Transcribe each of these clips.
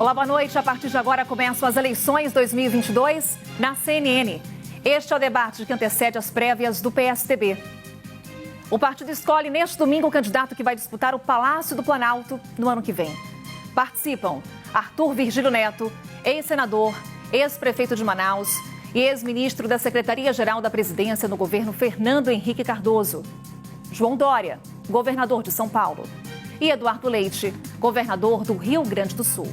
Olá, boa noite. A partir de agora começam as eleições 2022 na CNN. Este é o debate que antecede as prévias do PSDB. O partido escolhe neste domingo o candidato que vai disputar o Palácio do Planalto no ano que vem. Participam Arthur Virgílio Neto, ex-senador, ex-prefeito de Manaus e ex-ministro da Secretaria-Geral da Presidência no governo Fernando Henrique Cardoso. João Dória, governador de São Paulo. E Eduardo Leite, governador do Rio Grande do Sul.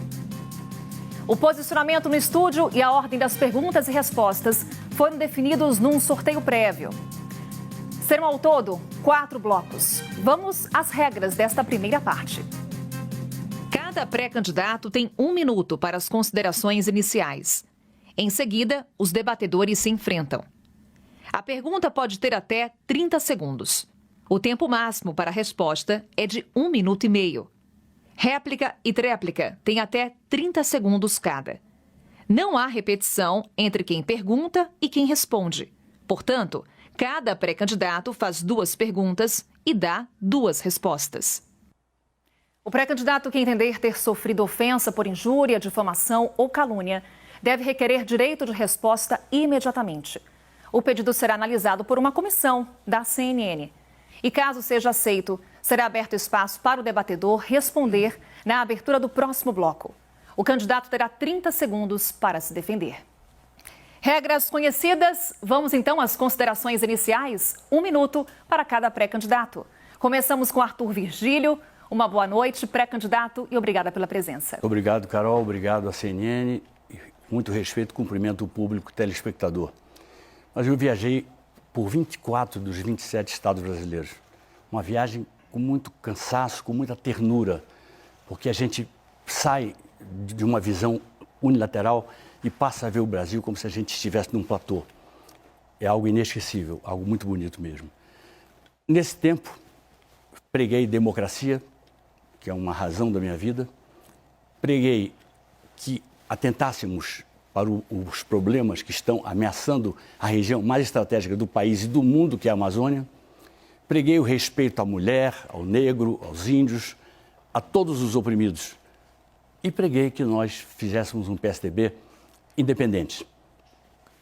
O posicionamento no estúdio e a ordem das perguntas e respostas foram definidos num sorteio prévio. Serão ao todo 4 blocos. Vamos às regras desta primeira parte. Cada pré-candidato tem 1 minuto para as considerações iniciais. Em seguida, os debatedores se enfrentam. A pergunta pode ter até 30 segundos. O tempo máximo para a resposta é de 1 minuto e meio. Réplica e tréplica têm até 30 segundos cada. Não há repetição entre quem pergunta e quem responde. Portanto, cada pré-candidato faz 2 perguntas e dá 2 respostas. O pré-candidato que entender ter sofrido ofensa por injúria, difamação ou calúnia deve requerer direito de resposta imediatamente. O pedido será analisado por uma comissão da CNN. E caso seja aceito, será aberto espaço para o debatedor responder na abertura do próximo bloco. O candidato terá 30 segundos para se defender. Regras conhecidas, vamos então às considerações iniciais. 1 minuto para cada pré-candidato. Começamos com Arthur Virgílio. Uma boa noite, pré-candidato, e obrigada pela presença. Obrigado, Carol. Obrigado à CNN. Muito respeito, cumprimento o público telespectador. Mas eu viajei por 24 dos 27 estados brasileiros. Uma viagem com muito cansaço, com muita ternura, porque a gente sai de uma visão unilateral e passa a ver o Brasil como se a gente estivesse num platô. É algo inesquecível, algo muito bonito mesmo. Nesse tempo, preguei democracia, que é uma razão da minha vida. Preguei que atentássemos para os problemas que estão ameaçando a região mais estratégica do país e do mundo, que é a Amazônia. Preguei o respeito à mulher, ao negro, aos índios, a todos os oprimidos. E preguei que nós fizéssemos um PSDB independente,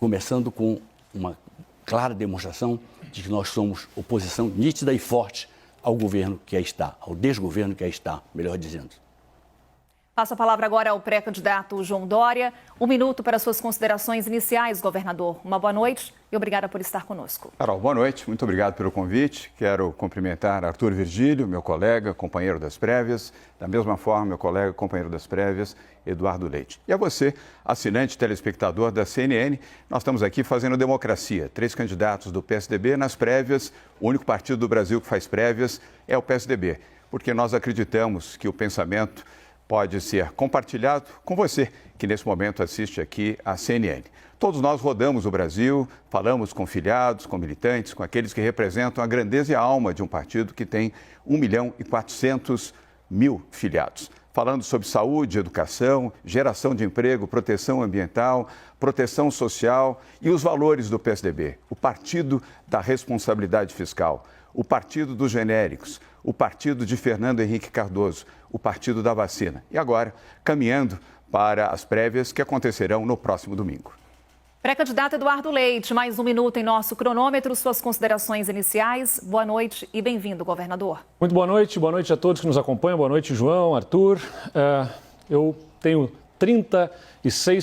começando com uma clara demonstração de que nós somos oposição nítida e forte ao governo que aí está, ao desgoverno que aí está, melhor dizendo. Passo a palavra agora ao pré-candidato João Dória. 1 minuto para suas considerações iniciais, governador. Uma boa noite e obrigada por estar conosco. Carol, boa noite. Muito obrigado pelo convite. Quero cumprimentar Arthur Virgílio, meu colega, companheiro das prévias. Da mesma forma, meu colega, companheiro das prévias, Eduardo Leite. E a você, assinante telespectador da CNN, nós estamos aqui fazendo democracia. 3 candidatos do PSDB nas prévias. O único partido do Brasil que faz prévias é o PSDB, porque nós acreditamos que o pensamento pode ser compartilhado com você, que nesse momento assiste aqui a CNN. Todos nós rodamos o Brasil, falamos com filiados, com militantes, com aqueles que representam a grandeza e a alma de um partido que tem 1.400.000 filiados. Falando sobre saúde, educação, geração de emprego, proteção ambiental, proteção social e os valores do PSDB. O partido da responsabilidade fiscal, o partido dos genéricos, o partido de Fernando Henrique Cardoso, o partido da vacina. E agora, caminhando para as prévias que acontecerão no próximo domingo. Pré-candidato Eduardo Leite, mais 1 minuto em nosso cronômetro. Suas considerações iniciais. Boa noite e bem-vindo, governador. Muito boa noite a todos que nos acompanham. Boa noite, João, Arthur. Eu tenho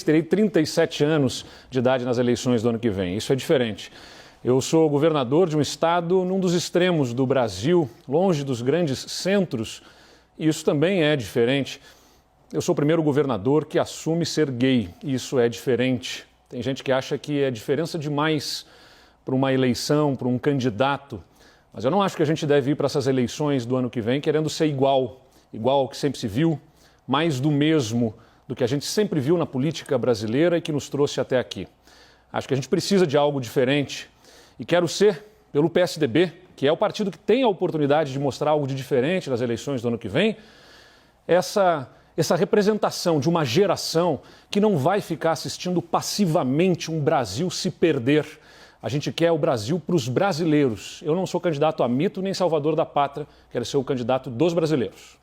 terei 37 anos de idade nas eleições do ano que vem. Isso é diferente. Eu sou governador de um estado num dos extremos do Brasil, longe dos grandes centros, e isso também é diferente. Eu sou o primeiro governador que assume ser gay, e isso é diferente. Tem gente que acha que é diferença demais para uma eleição, para um candidato, mas eu não acho que a gente deve ir para essas eleições do ano que vem querendo ser igual ao que sempre se viu, mais do mesmo do que a gente sempre viu na política brasileira e que nos trouxe até aqui. Acho que a gente precisa de algo diferente. E quero ser, pelo PSDB, que é o partido que tem a oportunidade de mostrar algo de diferente nas eleições do ano que vem, essa representação de uma geração que não vai ficar assistindo passivamente um Brasil se perder. A gente quer o Brasil para os brasileiros. Eu não sou candidato a mito nem salvador da pátria, quero ser o candidato dos brasileiros.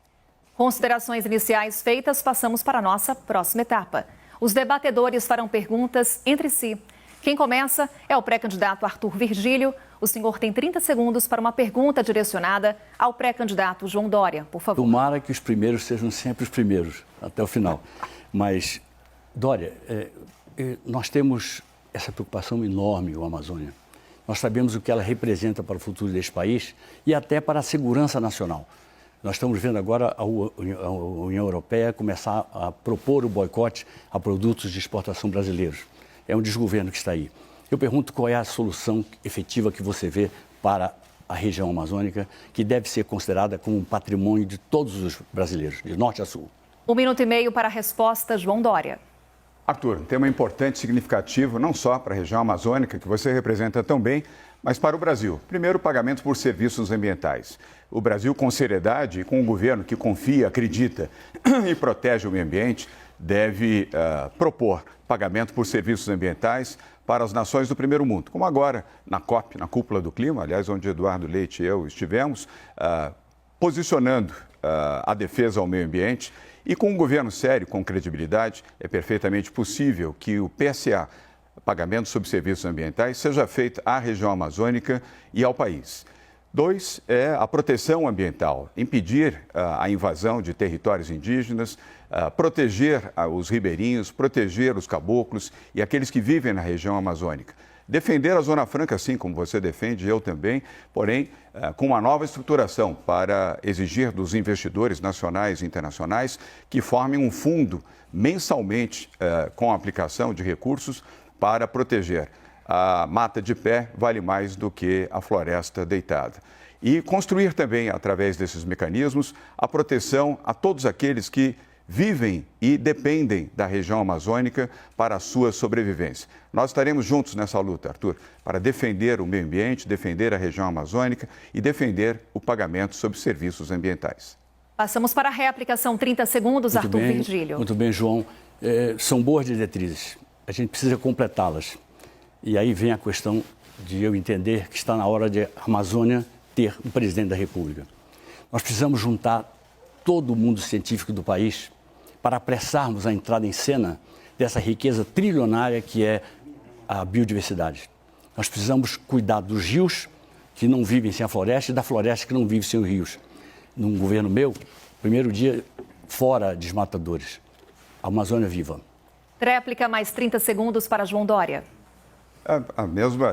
Considerações iniciais feitas, passamos para a nossa próxima etapa. Os debatedores farão perguntas entre si. Quem começa é o pré-candidato Arthur Virgílio. O senhor tem 30 segundos para uma pergunta direcionada ao pré-candidato João Dória, por favor. Tomara que os primeiros sejam sempre os primeiros, até o final. Mas, Dória, nós temos essa preocupação enorme com a Amazônia. Nós sabemos o que ela representa para o futuro deste país e até para a segurança nacional. Nós estamos vendo agora a União Europeia começar a propor o boicote a produtos de exportação brasileiros. É um desgoverno que está aí. Eu pergunto qual é a solução efetiva que você vê para a região amazônica, que deve ser considerada como um patrimônio de todos os brasileiros, de norte a sul. 1 minuto e meio para a resposta, João Dória. Arthur, um tema importante e significativo, não só para a região amazônica, que você representa tão bem, mas para o Brasil. Primeiro, pagamento por serviços ambientais. O Brasil, com seriedade e com um governo que confia, acredita e protege o meio ambiente, deve propor pagamento por serviços ambientais para as nações do primeiro mundo, como agora na COP, na Cúpula do Clima, aliás, onde Eduardo Leite e eu estivemos, posicionando a defesa ao meio ambiente. E com um governo sério, com credibilidade, é perfeitamente possível que o PSA, pagamento sobre serviços ambientais, seja feito à região amazônica e ao país. 2 é a proteção ambiental, impedir a invasão de territórios indígenas, proteger os ribeirinhos, proteger os caboclos e aqueles que vivem na região amazônica. Defender a Zona Franca, assim como você defende, eu também, porém, com uma nova estruturação para exigir dos investidores nacionais e internacionais que formem um fundo mensalmente com a aplicação de recursos para proteger. A mata de pé vale mais do que a floresta deitada. E construir também, através desses mecanismos, a proteção a todos aqueles que vivem e dependem da região amazônica para a sua sobrevivência. Nós estaremos juntos nessa luta, Arthur, para defender o meio ambiente, defender a região amazônica e defender o pagamento sobre serviços ambientais. Passamos para a réplica, são 30 segundos, Arthur Virgílio. Muito bem, João. São boas diretrizes, a gente precisa completá-las. E aí vem a questão de eu entender que está na hora de a Amazônia ter um presidente da República. Nós precisamos juntar todo o mundo científico do país para apressarmos a entrada em cena dessa riqueza trilionária que é a biodiversidade. Nós precisamos cuidar dos rios que não vivem sem a floresta e da floresta que não vive sem os rios. Num governo meu, primeiro dia fora desmatadores. A Amazônia viva. Réplica, mais 30 segundos para João Dória.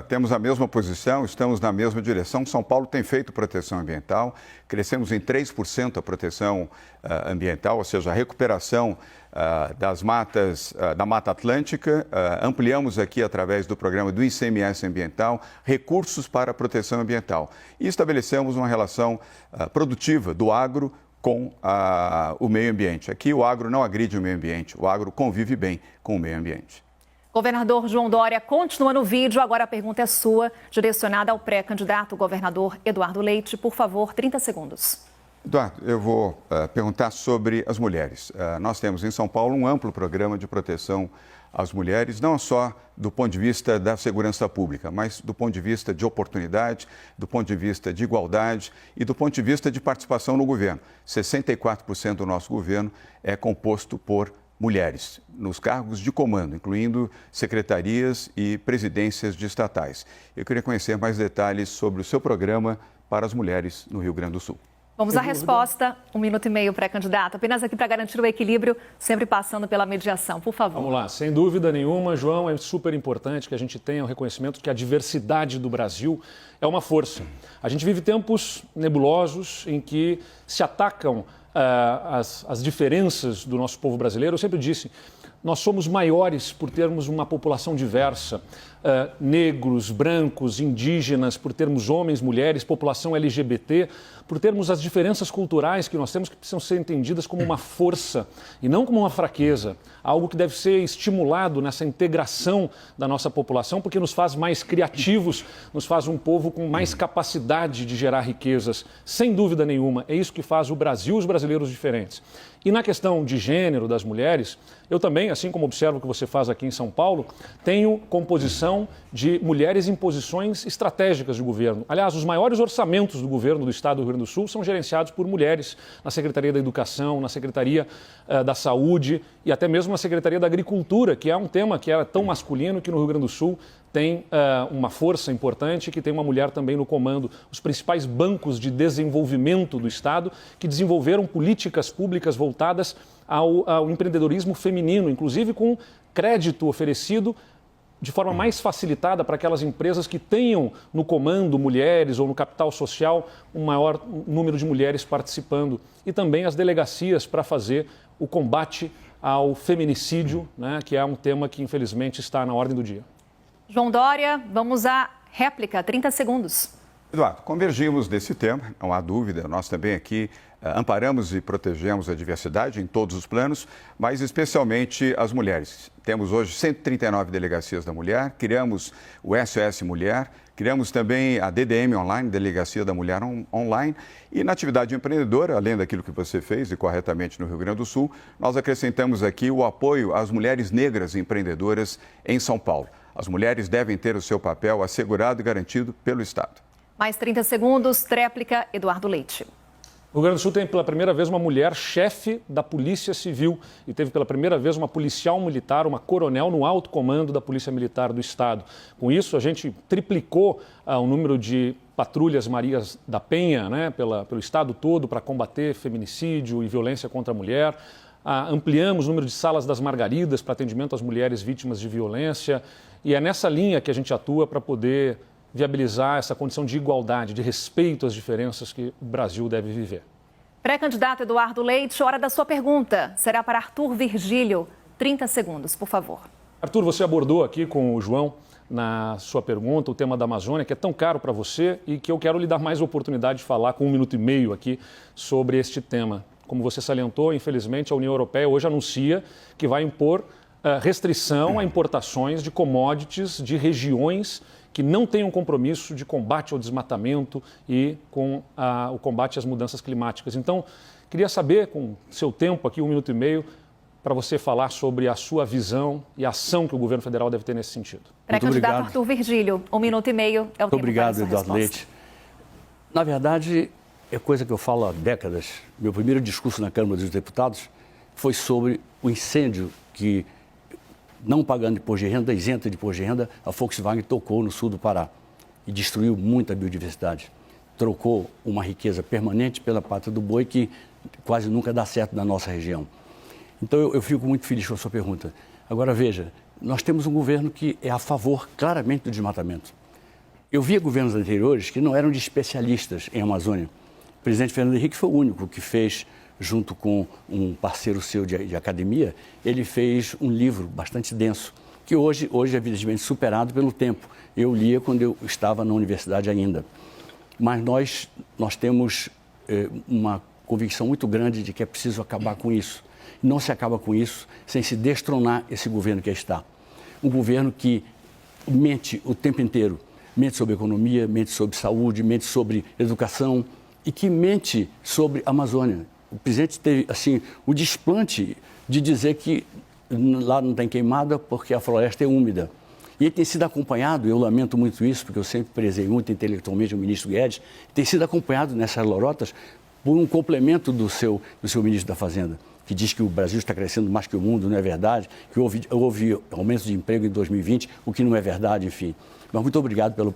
Temos a mesma posição, estamos na mesma direção. São Paulo tem feito proteção ambiental, crescemos em 3% a proteção ambiental, ou seja, a recuperação das matas, da Mata Atlântica. Ampliamos aqui, através do programa do ICMS ambiental, recursos para a proteção ambiental. E estabelecemos uma relação produtiva do agro com o meio ambiente. Aqui o agro não agride o meio ambiente, o agro convive bem com o meio ambiente. Governador João Dória continua no vídeo. Agora a pergunta é sua, direcionada ao pré-candidato governador Eduardo Leite. Por favor, 30 segundos. Eduardo, eu vou perguntar sobre as mulheres. Nós temos em São Paulo um amplo programa de proteção às mulheres, não só do ponto de vista da segurança pública, mas do ponto de vista de oportunidade, do ponto de vista de igualdade e do ponto de vista de participação no governo. 64% do nosso governo é composto por mulheres, nos cargos de comando, incluindo secretarias e presidências de estatais. Eu queria conhecer mais detalhes sobre o seu programa para as mulheres no Rio Grande do Sul. Vamos à resposta. 1 minuto e meio, pré-candidato. Apenas aqui para garantir o equilíbrio, sempre passando pela mediação. Por favor. Vamos lá. Sem dúvida nenhuma, João, é super importante que a gente tenha o reconhecimento que a diversidade do Brasil é uma força. A gente vive tempos nebulosos em que se atacam as diferenças do nosso povo brasileiro. Eu sempre disse, nós somos maiores por termos uma população diversa, negros, brancos, indígenas, por termos homens, mulheres, população LGBT, por termos as diferenças culturais que nós temos que precisam ser entendidas como uma força e não como uma fraqueza, algo que deve ser estimulado nessa integração da nossa população, porque nos faz mais criativos, nos faz um povo com mais capacidade de gerar riquezas, sem dúvida nenhuma. É isso que faz o Brasil e os brasileiros diferentes. E na questão de gênero das mulheres, eu também, assim como observo o que você faz aqui em São Paulo, tenho composição de mulheres em posições estratégicas de governo. Aliás, os maiores orçamentos do governo do Estado do Rio Grande do Sul são gerenciados por mulheres na Secretaria da Educação, na Secretaria da Saúde e até mesmo na Secretaria da Agricultura, que é um tema que era tão masculino que no Rio Grande do Sul tem uma força importante, que tem uma mulher também no comando. Os principais bancos de desenvolvimento do Estado que desenvolveram políticas públicas voltadas ao empreendedorismo feminino, inclusive com crédito oferecido de forma mais facilitada para aquelas empresas que tenham no comando mulheres ou no capital social um maior número de mulheres participando. E também as delegacias para fazer o combate ao feminicídio, né, que é um tema que infelizmente está na ordem do dia. João Dória, vamos à réplica, 30 segundos. Eduardo, convergimos nesse tema, não há dúvida. Nós também aqui amparamos e protegemos a diversidade em todos os planos, mas especialmente as mulheres. Temos hoje 139 delegacias da mulher, criamos o SOS Mulher, criamos também a DDM Online, Delegacia da Mulher Online, e na atividade empreendedora, além daquilo que você fez e corretamente no Rio Grande do Sul, nós acrescentamos aqui o apoio às mulheres negras empreendedoras em São Paulo. As mulheres devem ter o seu papel assegurado e garantido pelo Estado. Mais 30 segundos, tréplica, Eduardo Leite. O Rio Grande do Sul tem pela primeira vez uma mulher chefe da Polícia Civil e teve pela primeira vez uma policial militar, uma coronel no alto comando da Polícia Militar do Estado. Com isso, a gente triplicou o número de patrulhas Marias da Penha, né, pelo Estado todo para combater feminicídio e violência contra a mulher. Ampliamos o número de salas das Margaridas para atendimento às mulheres vítimas de violência. E é nessa linha que a gente atua para poder viabilizar essa condição de igualdade, de respeito às diferenças que o Brasil deve viver. Pré-candidato Eduardo Leite, hora da sua pergunta. Será para Arthur Virgílio. 30 segundos, por favor. Arthur, você abordou aqui com o João, na sua pergunta, o tema da Amazônia, que é tão caro para você e que eu quero lhe dar mais oportunidade de falar com 1 minuto e meio aqui sobre este tema. Como você salientou, infelizmente, a União Europeia hoje anuncia que vai impor restrição a importações de commodities de regiões que não têm um compromisso de combate ao desmatamento e com o combate às mudanças climáticas. Então, queria saber, com seu tempo aqui, 1 minuto e meio, para você falar sobre a sua visão e a ação que o governo federal deve ter nesse sentido. Pré-candidato Arthur Virgílio, 1 minuto e meio é o tempo Obrigado, para a sua Eduardo resposta. Leite. Na verdade, é coisa que eu falo há décadas. Meu primeiro discurso na Câmara dos Deputados foi sobre o incêndio que, não pagando imposto de renda, isenta de imposto de renda, a Volkswagen tocou no sul do Pará e destruiu muita biodiversidade. Trocou uma riqueza permanente pela pata do boi que quase nunca dá certo na nossa região. Então eu fico muito feliz com a sua pergunta. Agora veja, nós temos um governo que é a favor claramente do desmatamento. Eu via governos anteriores que não eram de especialistas em Amazônia. O presidente Fernando Henrique foi o único que fez, junto com um parceiro seu de academia, ele fez um livro bastante denso, que hoje é evidentemente superado pelo tempo. Eu lia quando eu estava na universidade ainda. Mas nós temos uma convicção muito grande de que é preciso acabar com isso. Não se acaba com isso sem se destronar esse governo que está. Um governo que mente o tempo inteiro. Mente sobre economia, mente sobre saúde, mente sobre educação e que mente sobre a Amazônia. O presidente teve, assim, o desplante de dizer que lá não tem queimada porque a floresta é úmida. E ele tem sido acompanhado, eu lamento muito isso, porque eu sempre prezei muito intelectualmente o ministro Guedes, tem sido acompanhado nessas lorotas por um complemento do seu ministro da Fazenda, que diz que o Brasil está crescendo mais que o mundo, não é verdade, que houve aumento de emprego em 2020, o que não é verdade, enfim. Mas muito obrigado pela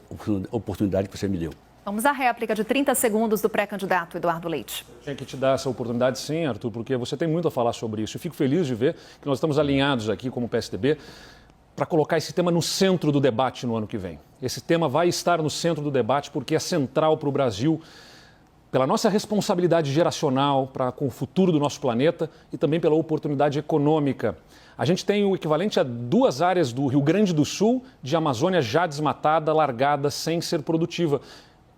oportunidade que você me deu. Vamos à réplica de 30 segundos do pré-candidato Eduardo Leite. Tinha que te dar essa oportunidade sim, Arthur, porque você tem muito a falar sobre isso. Eu fico feliz de ver que nós estamos alinhados aqui como PSDB para colocar esse tema no centro do debate no ano que vem. Esse tema vai estar no centro do debate porque é central para o Brasil, pela nossa responsabilidade geracional com o futuro do nosso planeta e também pela oportunidade econômica. A gente tem o equivalente a 2 áreas do Rio Grande do Sul de Amazônia já desmatada, largada, sem ser produtiva.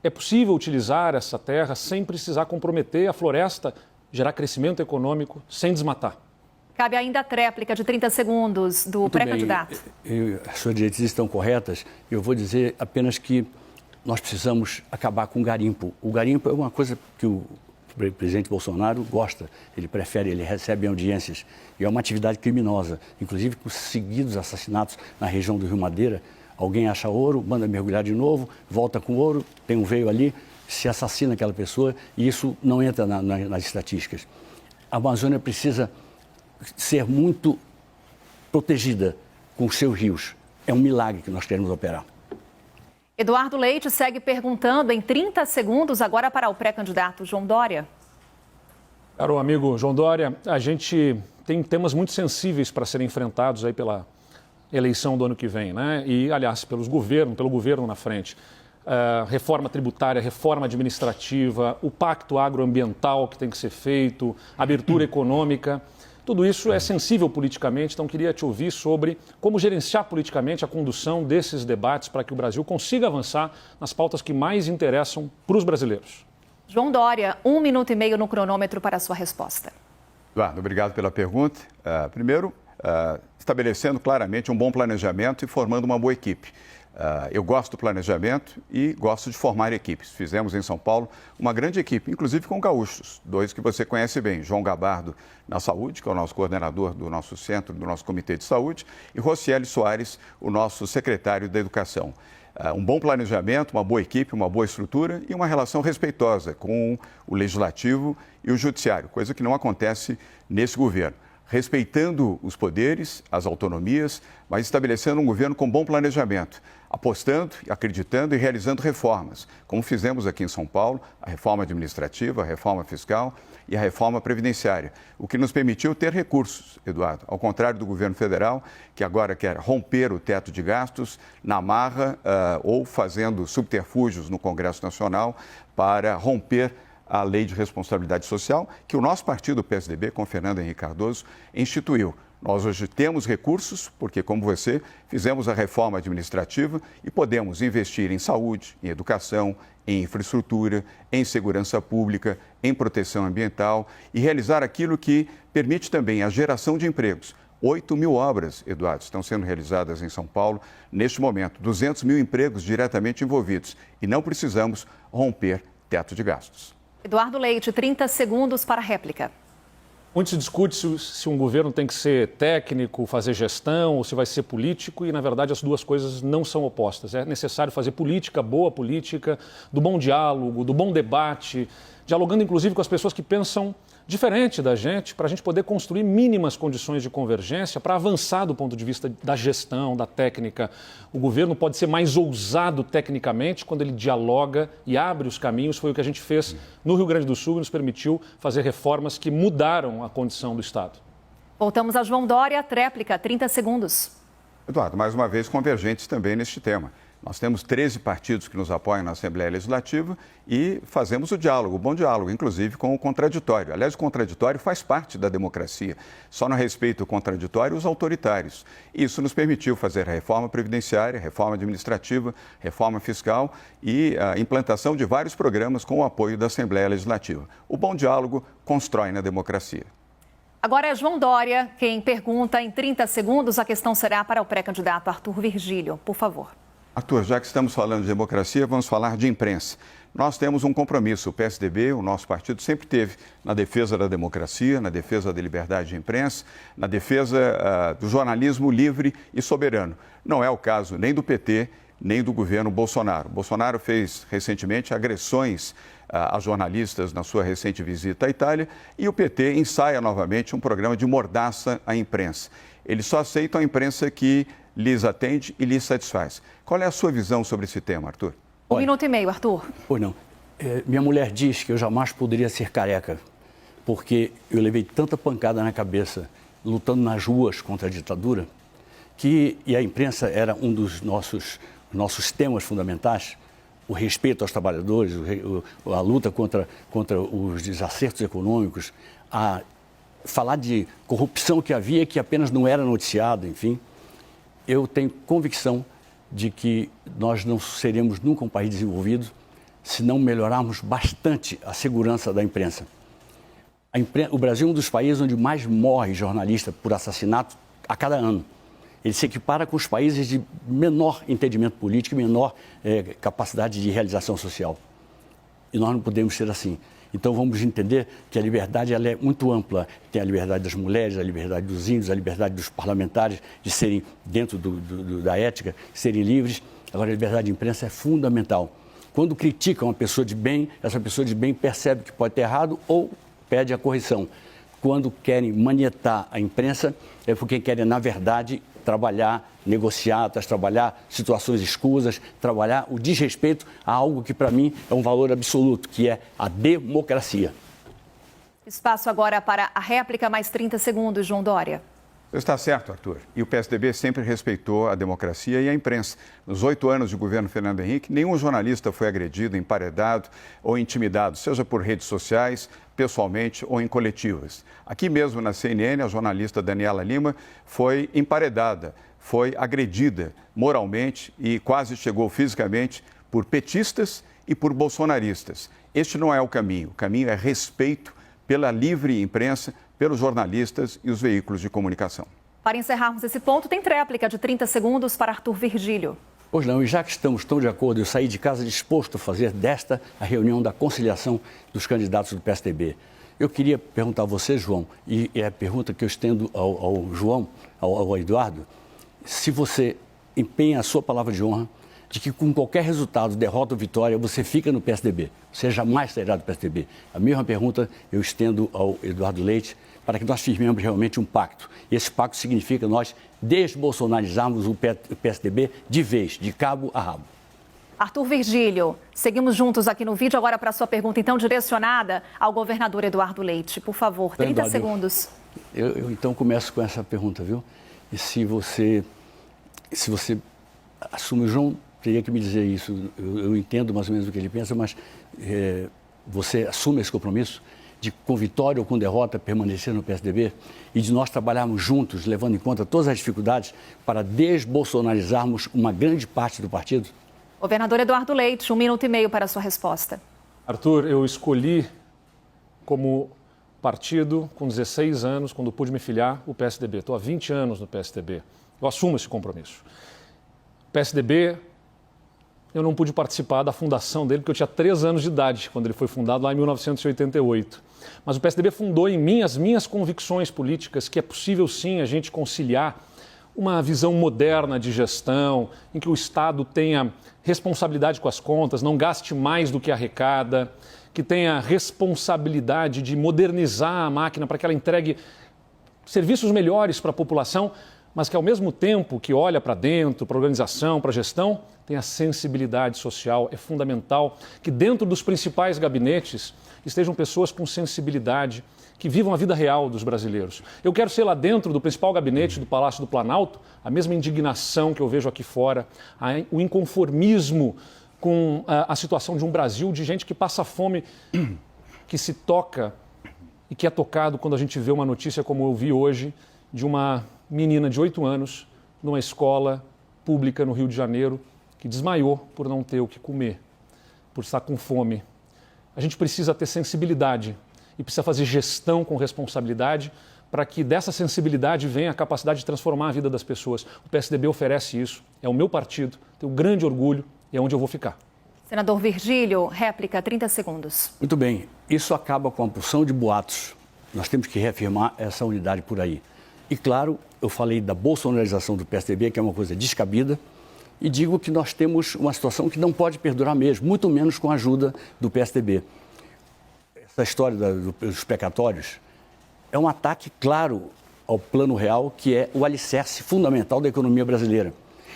É possível utilizar essa terra sem precisar comprometer a floresta, gerar crescimento econômico, sem desmatar. Cabe ainda a tréplica de 30 segundos do pré-candidato. As suas diretrizes estão corretas. Eu vou dizer apenas que nós precisamos acabar com o garimpo. O garimpo é uma coisa que o presidente Bolsonaro gosta, ele prefere, ele recebe audiências. E é uma atividade criminosa, inclusive com seguidos assassinatos na região do Rio Madeira. Alguém acha ouro, manda mergulhar de novo, volta com ouro, tem um veio ali, se assassina aquela pessoa e isso não entra nas estatísticas. A Amazônia precisa ser muito protegida com os seus rios. É um milagre que nós queremos operar. Eduardo Leite segue perguntando em 30 segundos agora para o pré-candidato João Dória. Caro amigo João Dória, a gente tem temas muito sensíveis para serem enfrentados aí pela eleição do ano que vem, né? E, aliás, pelo governo na frente. Reforma tributária, reforma administrativa, o pacto agroambiental que tem que ser feito, abertura econômica. Tudo isso é sensível politicamente, então queria te ouvir sobre como gerenciar politicamente a condução desses debates para que o Brasil consiga avançar nas pautas que mais interessam para os brasileiros. João Dória, 1 minuto e meio no cronômetro para a sua resposta. Eduardo, obrigado pela pergunta. Primeiro, estabelecendo claramente um bom planejamento e formando uma boa equipe. Eu gosto do planejamento e gosto de formar equipes. Fizemos em São Paulo uma grande equipe, inclusive com gaúchos, 2 que você conhece bem, João Gabardo na saúde, que é o nosso coordenador do nosso centro, do nosso comitê de saúde, e Rocieli Soares, o nosso secretário da educação. Um bom planejamento, uma boa equipe, uma boa estrutura e uma relação respeitosa com o legislativo e o judiciário, coisa que não acontece nesse governo. Respeitando os poderes, as autonomias, mas estabelecendo um governo com bom planejamento, apostando, acreditando e realizando reformas, como fizemos aqui em São Paulo, a reforma administrativa, a reforma fiscal e a reforma previdenciária, o que nos permitiu ter recursos, Eduardo, ao contrário do governo federal, que agora quer romper o teto de gastos na marra ou fazendo subterfúgios no Congresso Nacional para romper a Lei de Responsabilidade Social, que o nosso partido, o PSDB, com Fernando Henrique Cardoso, instituiu. Nós hoje temos recursos, porque, como você, fizemos a reforma administrativa e podemos investir em saúde, em educação, em infraestrutura, em segurança pública, em proteção ambiental e realizar aquilo que permite também a geração de empregos. 8 mil obras, Eduardo, estão sendo realizadas em São Paulo neste momento, 200 mil empregos diretamente envolvidos e não precisamos romper teto de gastos. Eduardo Leite, 30 segundos para a réplica. Muito se discute se um governo tem que ser técnico, fazer gestão, ou se vai ser político, e, na verdade, as duas coisas não são opostas. É necessário fazer política, boa política, do bom diálogo, do bom debate, dialogando, inclusive, com as pessoas que pensam diferente da gente, para a gente poder construir mínimas condições de convergência para avançar do ponto de vista da gestão, da técnica. O governo pode ser mais ousado tecnicamente quando ele dialoga e abre os caminhos. Foi o que a gente fez no Rio Grande do Sul e nos permitiu fazer reformas que mudaram a condição do Estado. Voltamos a João Dória, tréplica, 30 segundos. Eduardo, mais uma vez convergentes também neste tema. Nós temos 13 partidos que nos apoiam na Assembleia Legislativa e fazemos o diálogo, o bom diálogo, inclusive com o contraditório. Aliás, o contraditório faz parte da democracia. Só não respeita o contraditório os autoritários. Isso nos permitiu fazer a reforma previdenciária, reforma administrativa, reforma fiscal e a implantação de vários programas com o apoio da Assembleia Legislativa. O bom diálogo constrói na democracia. Agora é João Dória quem pergunta em 30 segundos. A questão será para o pré-candidato Arthur Virgílio. Por favor. Arthur, já que estamos falando de democracia, vamos falar de imprensa. Nós temos um compromisso, o PSDB, o nosso partido, sempre teve na defesa da democracia, na defesa da liberdade de imprensa, na defesa do jornalismo livre e soberano. Não é o caso nem do PT, nem do governo Bolsonaro. Bolsonaro fez recentemente agressões a jornalistas na sua recente visita à Itália e o PT ensaia novamente um programa de mordaça à imprensa. Eles só aceitam a imprensa que lhes atende e lhes satisfaz. Qual é a sua visão sobre esse tema, Arthur? 1 minuto e meio, Arthur. Pois não. Minha mulher diz que eu jamais poderia ser careca, porque eu levei tanta pancada na cabeça lutando nas ruas contra a ditadura, e a imprensa era um dos nossos temas fundamentais, o respeito aos trabalhadores, a luta contra os desacertos econômicos, a falar de corrupção que havia que apenas não era noticiado, enfim. Eu tenho convicção de que nós não seremos nunca um país desenvolvido se não melhorarmos bastante a segurança da imprensa. O Brasil é um dos países onde mais morre jornalista por assassinato a cada ano. Ele se equipara com os países de menor entendimento político e menor capacidade de realização social. E nós não podemos ser assim. Então vamos entender que a liberdade ela é muito ampla. Tem a liberdade das mulheres, a liberdade dos índios, a liberdade dos parlamentares de serem, dentro da ética, serem livres. Agora, a liberdade de imprensa é fundamental. Quando criticam uma pessoa de bem, essa pessoa de bem percebe que pode ter errado ou pede a correção. Quando querem manietar a imprensa, é porque querem, na verdade, trabalhar, negociar, trabalhar situações escusas, trabalhar o desrespeito a algo que, para mim, é um valor absoluto, que é a democracia. Espaço agora para a réplica, mais 30 segundos, João Dória. Está certo, Arthur. E o PSDB sempre respeitou a democracia e a imprensa. Nos 8 anos de governo Fernando Henrique, nenhum jornalista foi agredido, emparedado ou intimidado, seja por redes sociais, pessoalmente ou em coletivas. Aqui mesmo na CNN, a jornalista Daniela Lima foi emparedada, foi agredida moralmente e quase chegou fisicamente por petistas e por bolsonaristas. Este não é o caminho é respeito pela livre imprensa, pelos jornalistas e os veículos de comunicação. Para encerrarmos esse ponto, tem tréplica de 30 segundos para Arthur Virgílio. Pois não, e já que estamos tão de acordo, eu saí de casa disposto a fazer desta a reunião da conciliação dos candidatos do PSDB. Eu queria perguntar a você, João, e é a pergunta que eu estendo ao João, ao Eduardo, se você empenha a sua palavra de honra de que com qualquer resultado, derrota ou vitória, você fica no PSDB. Você jamais sairá do PSDB. A mesma pergunta eu estendo ao Eduardo Leite para que nós firmemos realmente um pacto. E esse pacto significa nós desbolsonarizarmos o PSDB de vez, de cabo a rabo. Arthur Virgílio, seguimos juntos aqui no vídeo. Agora para a sua pergunta, então, direcionada ao governador Eduardo Leite. Por favor, 30 Eduardo, segundos. Eu então começo com essa pergunta, viu? E se você assume, o João teria que me dizer isso, eu entendo mais ou menos o que ele pensa, mas você assume esse compromisso de, com vitória ou com derrota, permanecer no PSDB e de nós trabalharmos juntos, levando em conta todas as dificuldades, para desbolsonarizarmos uma grande parte do partido? Governador Eduardo Leite, 1 minuto e meio para a sua resposta. Arthur, eu escolhi como partido com 16 anos, quando pude me filiar, o PSDB. Estou há 20 anos no PSDB. Eu assumo esse compromisso. O PSDB, eu não pude participar da fundação dele, porque eu tinha 3 anos de idade, quando ele foi fundado lá em 1988. Mas o PSDB fundou em mim as minhas convicções políticas, que é possível sim a gente conciliar uma visão moderna de gestão, em que o Estado tenha responsabilidade com as contas, não gaste mais do que arrecada, que tenha responsabilidade de modernizar a máquina para que ela entregue serviços melhores para a população, mas que ao mesmo tempo que olha para dentro, para a organização, para a gestão, tenha sensibilidade social. É fundamental que dentro dos principais gabinetes estejam pessoas com sensibilidade, que vivam a vida real dos brasileiros. Eu quero ser lá dentro do principal gabinete do Palácio do Planalto, a mesma indignação que eu vejo aqui fora, o inconformismo com a situação de um Brasil, de gente que passa fome, que se toca e que é tocado quando a gente vê uma notícia como eu vi hoje, de uma menina de 8 anos, numa escola pública no Rio de Janeiro, que desmaiou por não ter o que comer, por estar com fome. A gente precisa ter sensibilidade e precisa fazer gestão com responsabilidade para que dessa sensibilidade venha a capacidade de transformar a vida das pessoas. O PSDB oferece isso, é o meu partido, tenho grande orgulho e é onde eu vou ficar. Senador Virgílio, réplica, 30 segundos. Muito bem, isso acaba com a porção de boatos. Nós temos que reafirmar essa unidade por aí. E claro, eu falei da bolsonarização do PSDB, que é uma coisa descabida, e digo que nós temos uma situação que não pode perdurar mesmo, muito menos com a ajuda do PSDB. Essa história dos precatórios é um ataque claro ao plano real, que é o alicerce fundamental da economia brasileira.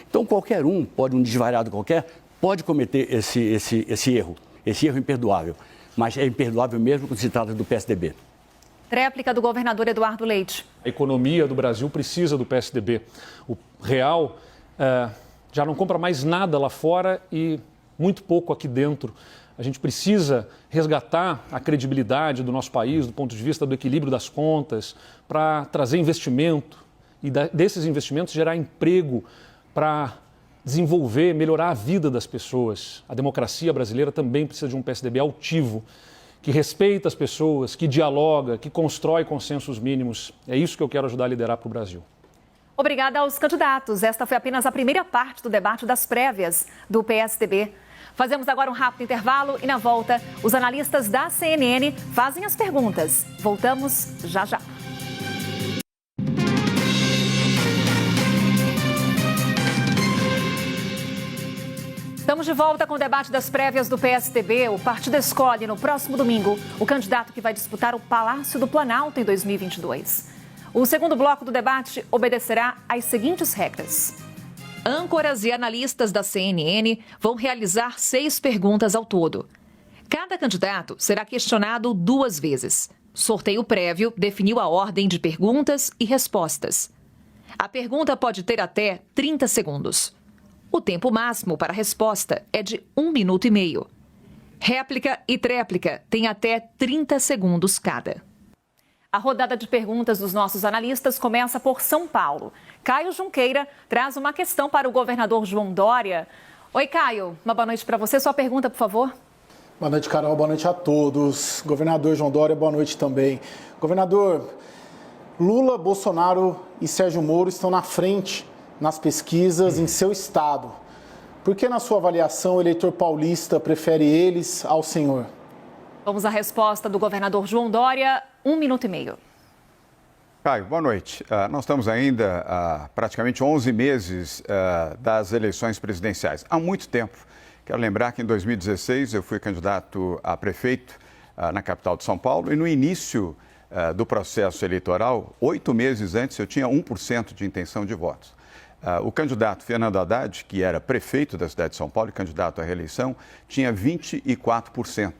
Então, qualquer um, um desvariado qualquer, pode cometer esse erro imperdoável, mas é imperdoável mesmo quando se trata do PSDB. Réplica do governador Eduardo Leite. A economia do Brasil precisa do PSDB. O real já não compra mais nada lá fora e muito pouco aqui dentro. A gente precisa resgatar a credibilidade do nosso país, do ponto de vista do equilíbrio das contas, para trazer investimento e desses investimentos gerar emprego para desenvolver, melhorar a vida das pessoas. A democracia brasileira também precisa de um PSDB altivo, que respeita as pessoas, que dialoga, que constrói consensos mínimos. É isso que eu quero ajudar a liderar para o Brasil. Obrigada aos candidatos. Esta foi apenas a primeira parte do debate das prévias do PSDB. Fazemos agora um rápido intervalo e na volta, os analistas da CNN fazem as perguntas. Voltamos já já. Estamos de volta com o debate das prévias do PSDB. O partido escolhe no próximo domingo o candidato que vai disputar o Palácio do Planalto em 2022. O segundo bloco do debate obedecerá às seguintes regras. Âncoras e analistas da CNN vão realizar 6 perguntas ao todo. Cada candidato será questionado 2 vezes. Sorteio prévio definiu a ordem de perguntas e respostas. A pergunta pode ter até 30 segundos. O tempo máximo para a resposta é de 1 minuto e meio. Réplica e tréplica têm até 30 segundos cada. A rodada de perguntas dos nossos analistas começa por São Paulo. Caio Junqueira traz uma questão para o governador João Dória. Oi, Caio. Uma boa noite para você. Sua pergunta, por favor. Boa noite, Carol. Boa noite a todos. Governador João Dória, boa noite também. Governador, Lula, Bolsonaro e Sérgio Moro estão na frente nas pesquisas em seu estado. Por que, na sua avaliação, o eleitor paulista prefere eles ao senhor? Vamos à resposta do governador João Dória, 1 minuto e meio. Caio, boa noite. Nós estamos ainda há praticamente 11 meses das eleições presidenciais. Há muito tempo. Quero lembrar que em 2016 eu fui candidato a prefeito na capital de São Paulo e no início do processo eleitoral, 8 meses antes, eu tinha 1% de intenção de votos. O candidato Fernando Haddad, que era prefeito da cidade de São Paulo e candidato à reeleição, tinha 24%.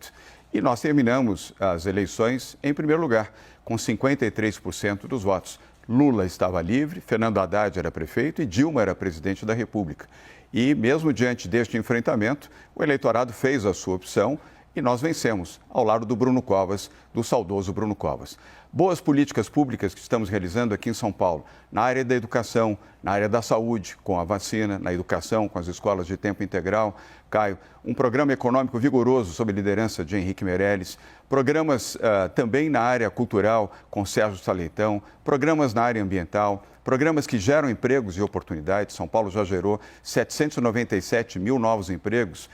E nós terminamos as eleições em primeiro lugar, com 53% dos votos. Lula estava livre, Fernando Haddad era prefeito e Dilma era presidente da República. E mesmo diante deste enfrentamento, o eleitorado fez a sua opção e nós vencemos, ao lado do Bruno Covas, do saudoso Bruno Covas. Boas políticas públicas que estamos realizando aqui em São Paulo, na área da educação, na área da saúde, com a vacina, na educação, com as escolas de tempo integral. Caio, um programa econômico vigoroso sob a liderança de Henrique Meirelles, programas também na área cultural, com Sérgio Saleitão, programas na área ambiental, programas que geram empregos e oportunidades. São Paulo já gerou 797 mil novos empregos,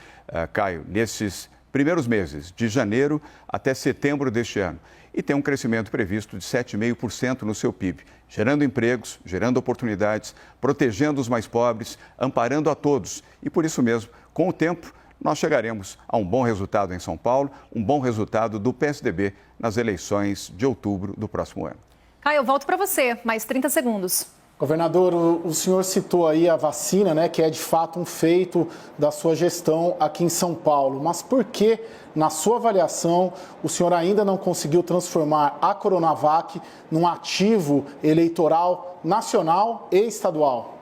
Caio, nesses primeiros meses, de janeiro até setembro deste ano. E tem um crescimento previsto de 7,5% no seu PIB, gerando empregos, gerando oportunidades, protegendo os mais pobres, amparando a todos. E por isso mesmo, com o tempo, nós chegaremos a um bom resultado em São Paulo, um bom resultado do PSDB nas eleições de outubro do próximo ano. Caio, eu volto para você, mais 30 segundos. Governador, o senhor citou aí a vacina, né, que é de fato um feito da sua gestão aqui em São Paulo. Mas por que, na sua avaliação, o senhor ainda não conseguiu transformar a Coronavac num ativo eleitoral nacional e estadual?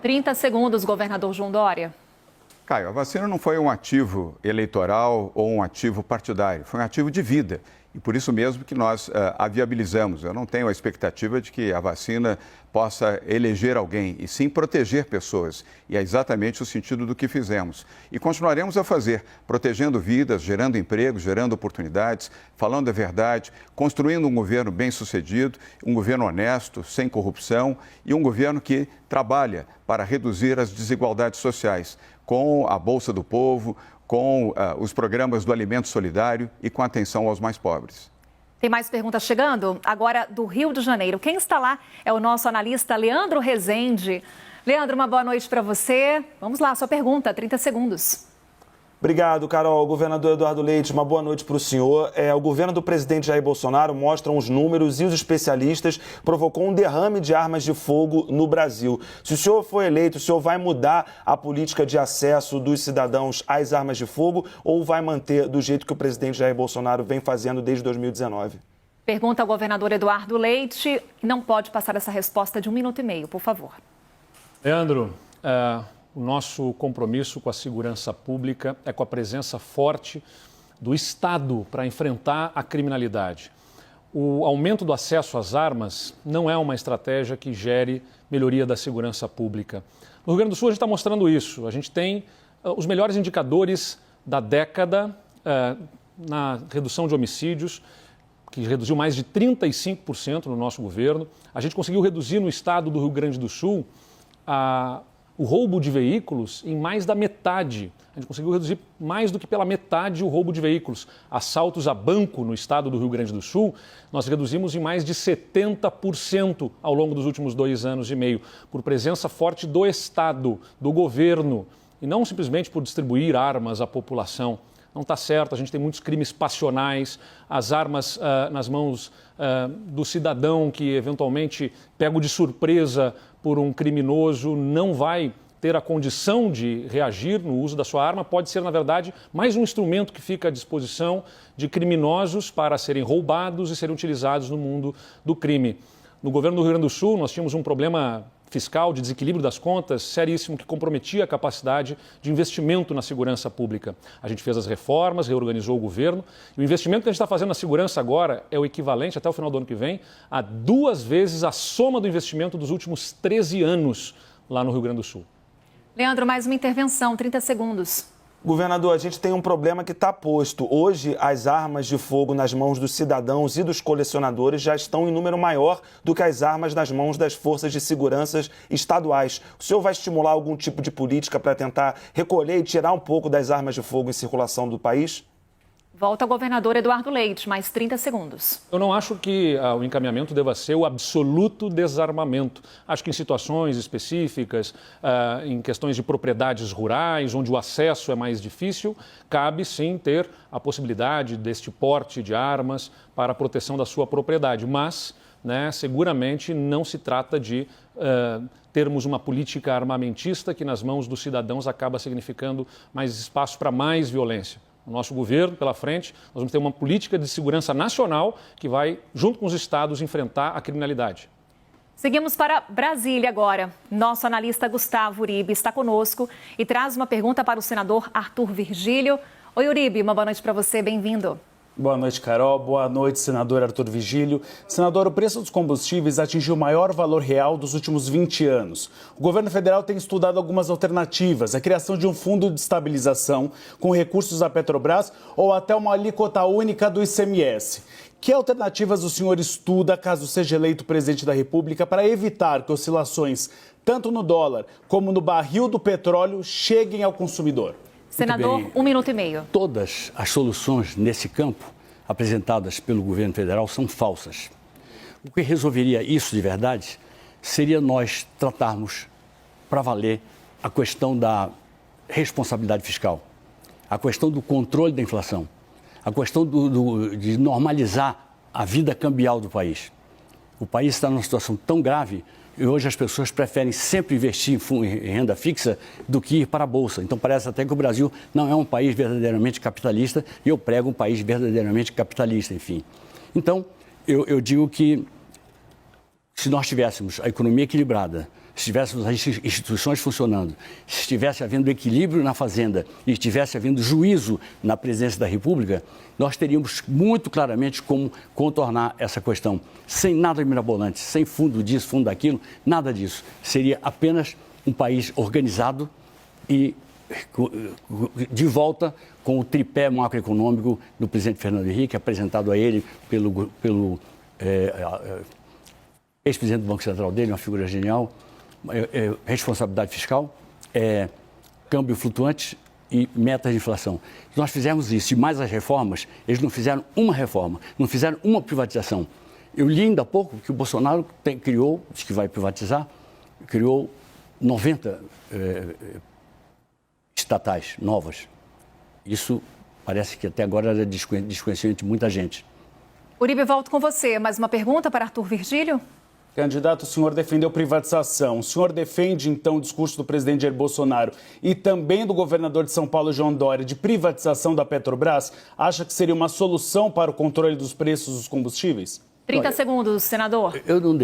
30 segundos, governador João Dória. Caio, a vacina não foi um ativo eleitoral ou um ativo partidário, foi um ativo de vida. E por isso mesmo que nós a viabilizamos. Eu não tenho a expectativa de que a vacina possa eleger alguém, e sim proteger pessoas. E é exatamente o sentido do que fizemos. E continuaremos a fazer, protegendo vidas, gerando empregos, gerando oportunidades, falando a verdade, construindo um governo bem-sucedido, um governo honesto, sem corrupção e um governo que trabalha para reduzir as desigualdades sociais, com a Bolsa do Povo, com os programas do Alimento Solidário e com atenção aos mais pobres. Tem mais perguntas chegando? Agora do Rio de Janeiro. Quem está lá é o nosso analista Leandro Rezende. Leandro, uma boa noite para você. Vamos lá, sua pergunta, 30 segundos. Obrigado, Carol. Governador Eduardo Leite, uma boa noite para o senhor. O governo do presidente Jair Bolsonaro mostra os números e os especialistas provocou um derrame de armas de fogo no Brasil. Se o senhor for eleito, o senhor vai mudar a política de acesso dos cidadãos às armas de fogo ou vai manter do jeito que o presidente Jair Bolsonaro vem fazendo desde 2019? Pergunta ao governador Eduardo Leite. Não pode passar essa resposta de 1 minuto e meio, por favor. Leandro, o nosso compromisso com a segurança pública é com a presença forte do Estado para enfrentar a criminalidade. O aumento do acesso às armas não é uma estratégia que gere melhoria da segurança pública. No Rio Grande do Sul, a gente está mostrando isso. A gente tem os melhores indicadores da década na redução de homicídios, que reduziu mais de 35% no nosso governo. A gente conseguiu reduzir no estado do Rio Grande do Sul o roubo de veículos em mais da metade. A gente conseguiu reduzir mais do que pela metade o roubo de veículos. Assaltos a banco no estado do Rio Grande do Sul, nós reduzimos em mais de 70% ao longo dos últimos 2 anos e meio, por presença forte do Estado, do governo, e não simplesmente por distribuir armas à população. Não está certo, a gente tem muitos crimes passionais, as armas nas mãos do cidadão que eventualmente, pego de surpresa por um criminoso, não vai ter a condição de reagir no uso da sua arma, pode ser, na verdade, mais um instrumento que fica à disposição de criminosos para serem roubados e serem utilizados no mundo do crime. No governo do Rio Grande do Sul, nós tínhamos um problema fiscal, de desequilíbrio das contas, seríssimo, que comprometia a capacidade de investimento na segurança pública. A gente fez as reformas, reorganizou o governo, e o investimento que a gente está fazendo na segurança agora é o equivalente, até o final do ano que vem, a 2 vezes a soma do investimento dos últimos 13 anos lá no Rio Grande do Sul. Leandro, mais uma intervenção, 30 segundos. Governador, a gente tem um problema que está posto. Hoje, as armas de fogo nas mãos dos cidadãos e dos colecionadores já estão em número maior do que as armas nas mãos das forças de segurança estaduais. O senhor vai estimular algum tipo de política para tentar recolher e tirar um pouco das armas de fogo em circulação do país? Volta ao governador Eduardo Leite, mais 30 segundos. Eu não acho que o encaminhamento deva ser o absoluto desarmamento. Acho que em situações específicas, em questões de propriedades rurais, onde o acesso é mais difícil, cabe sim ter a possibilidade deste porte de armas para a proteção da sua propriedade. Mas, seguramente não se trata de termos uma política armamentista que nas mãos dos cidadãos acaba significando mais espaço para mais violência. O nosso governo, pela frente, nós vamos ter uma política de segurança nacional que vai, junto com os estados, enfrentar a criminalidade. Seguimos para Brasília agora. Nosso analista Gustavo Uribe está conosco e traz uma pergunta para o senador Arthur Virgílio. Oi, Uribe, uma boa noite para você, bem-vindo. Boa noite, Carol. Boa noite, senador Arthur Virgílio. Senador, o preço dos combustíveis atingiu o maior valor real dos últimos 20 anos. O governo federal tem estudado algumas alternativas, a criação de um fundo de estabilização com recursos da Petrobras ou até uma alíquota única do ICMS. Que alternativas o senhor estuda, caso seja eleito presidente da República, para evitar que oscilações, tanto no dólar como no barril do petróleo, cheguem ao consumidor? Senador, 1 minuto e meio. Todas as soluções nesse campo apresentadas pelo governo federal são falsas. O que resolveria isso de verdade seria nós tratarmos para valer a questão da responsabilidade fiscal, a questão do controle da inflação, a questão de normalizar a vida cambial do país. O país está numa situação tão grave e hoje as pessoas preferem sempre investir em renda fixa do que ir para a Bolsa. Então parece até que o Brasil não é um país verdadeiramente capitalista e eu prego um país verdadeiramente capitalista, enfim. Então, eu digo que se nós tivéssemos a economia equilibrada, se tivéssemos as instituições funcionando, se estivesse havendo equilíbrio na Fazenda e estivesse havendo juízo na presidência da República, nós teríamos muito claramente como contornar essa questão. Sem nada mirabolante, sem fundo disso, fundo daquilo, nada disso. Seria apenas um país organizado e de volta com o tripé macroeconômico do presidente Fernando Henrique, apresentado a ele pelo ex-presidente do Banco Central dele, uma figura genial. Responsabilidade fiscal, câmbio flutuante e metas de inflação. Se nós fizermos isso e mais as reformas, eles não fizeram uma reforma, não fizeram uma privatização. Eu li ainda há pouco que o Bolsonaro criou, diz que vai privatizar, criou 90 estatais novas. Isso parece que até agora era desconhecido entre muita gente. Uribe, volto com você. Mais uma pergunta para Arthur Virgílio? Candidato, o senhor defendeu privatização. O senhor defende, então, o discurso do presidente Jair Bolsonaro e também do governador de São Paulo, João Dória, de privatização da Petrobras? Acha que seria uma solução para o controle dos preços dos combustíveis? 30 segundos, senador. Eu não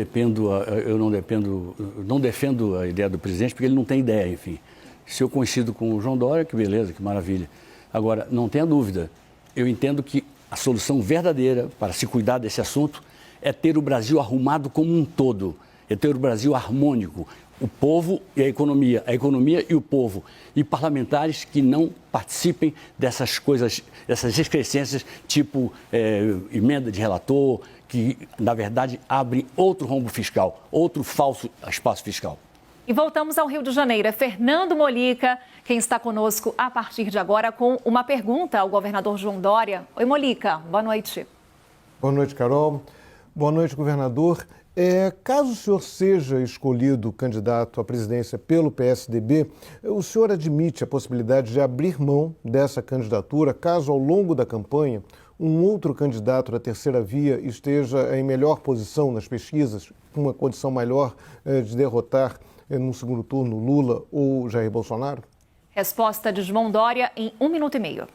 defendo a ideia do presidente, porque ele não tem ideia, enfim. Se eu coincido com o João Dória, que beleza, que maravilha. Agora, não tenha dúvida, eu entendo que a solução verdadeira para se cuidar desse assunto é ter o Brasil arrumado como um todo, é ter o Brasil harmônico, o povo e a economia e o povo, e parlamentares que não participem dessas coisas, dessas excrescências, tipo emenda de relator, que, na verdade, abrem outro rombo fiscal, outro falso espaço fiscal. E voltamos ao Rio de Janeiro. É Fernando Molica quem está conosco a partir de agora com uma pergunta ao governador João Dória. Oi, Molica, boa noite. Boa noite, Carol. Boa noite, governador. Caso o senhor seja escolhido candidato à presidência pelo PSDB, o senhor admite a possibilidade de abrir mão dessa candidatura caso ao longo da campanha um outro candidato da terceira via esteja em melhor posição nas pesquisas, com uma condição maior de derrotar no segundo turno Lula ou Jair Bolsonaro? Resposta de João Dória em 1 minuto e meio.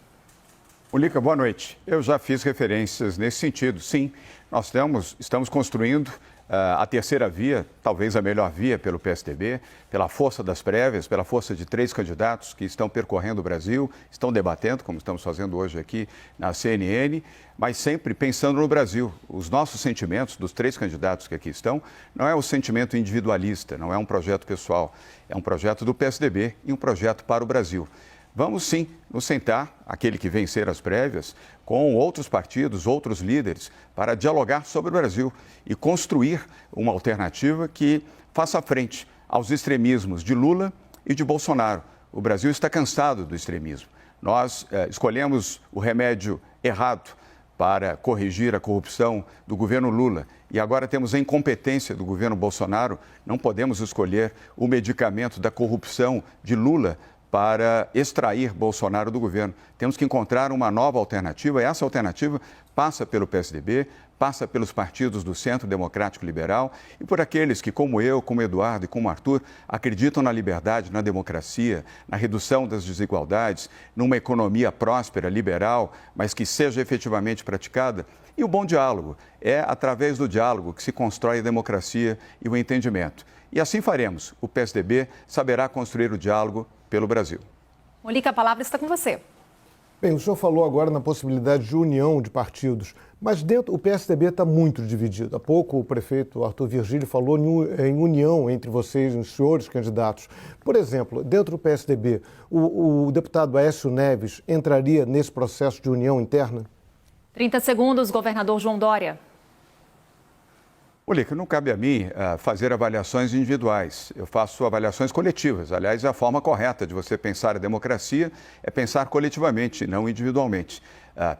Molica, boa noite. Eu já fiz referências nesse sentido. Sim, nós estamos construindo a terceira via, talvez a melhor via pelo PSDB, pela força das prévias, pela força de 3 candidatos que estão percorrendo o Brasil, estão debatendo, como estamos fazendo hoje aqui na CNN, mas sempre pensando no Brasil. Os nossos sentimentos dos 3 candidatos que aqui estão não é um sentimento individualista, não é um projeto pessoal, é um projeto do PSDB e um projeto para o Brasil. Vamos sim nos sentar, aquele que vencer as prévias, com outros partidos, outros líderes, para dialogar sobre o Brasil e construir uma alternativa que faça frente aos extremismos de Lula e de Bolsonaro. O Brasil está cansado do extremismo. Nós escolhemos o remédio errado para corrigir a corrupção do governo Lula e agora temos a incompetência do governo Bolsonaro. Não podemos escolher o medicamento da corrupção de Lula para extrair Bolsonaro do governo. Temos que encontrar uma nova alternativa e essa alternativa passa pelo PSDB, passa pelos partidos do Centro Democrático Liberal e por aqueles que, como eu, como Eduardo e como Arthur, acreditam na liberdade, na democracia, na redução das desigualdades, numa economia próspera, liberal, mas que seja efetivamente praticada. E o bom diálogo. É através do diálogo que se constrói a democracia e o entendimento. E assim faremos. O PSDB saberá construir o diálogo pelo Brasil. Molica, a palavra está com você. Bem, o senhor falou agora na possibilidade de união de partidos, mas dentro o PSDB está muito dividido. Há pouco o prefeito Arthur Virgílio falou em união entre vocês, os senhores candidatos. Por exemplo, dentro do PSDB, o deputado Aécio Neves entraria nesse processo de união interna? 30 segundos, governador João Dória. Molica, não cabe a mim fazer avaliações individuais, eu faço avaliações coletivas. Aliás, a forma correta de você pensar a democracia é pensar coletivamente, não individualmente.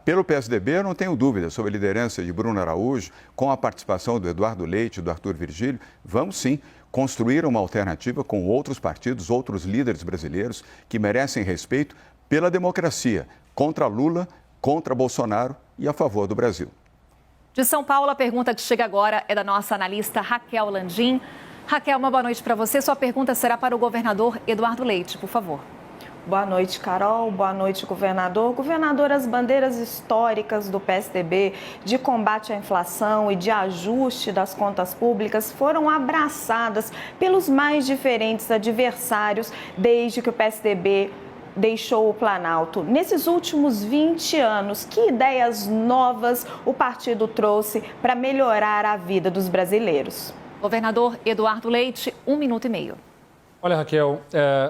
Pelo PSDB, eu não tenho dúvida sobre a liderança de Bruno Araújo, com a participação do Eduardo Leite e do Arthur Virgílio, vamos sim construir uma alternativa com outros partidos, outros líderes brasileiros que merecem respeito pela democracia, contra Lula, contra Bolsonaro e a favor do Brasil. De São Paulo, a pergunta que chega agora é da nossa analista Raquel Landim. Raquel, uma boa noite para você. Sua pergunta será para o governador Eduardo Leite, por favor. Boa noite, Carol. Boa noite, governador. Governador, as bandeiras históricas do PSDB de combate à inflação e de ajuste das contas públicas foram abraçadas pelos mais diferentes adversários desde que o PSDB deixou o Planalto. Nesses últimos 20 anos, que ideias novas o partido trouxe para melhorar a vida dos brasileiros? Governador Eduardo Leite, 1 minuto e meio. Olha, Raquel,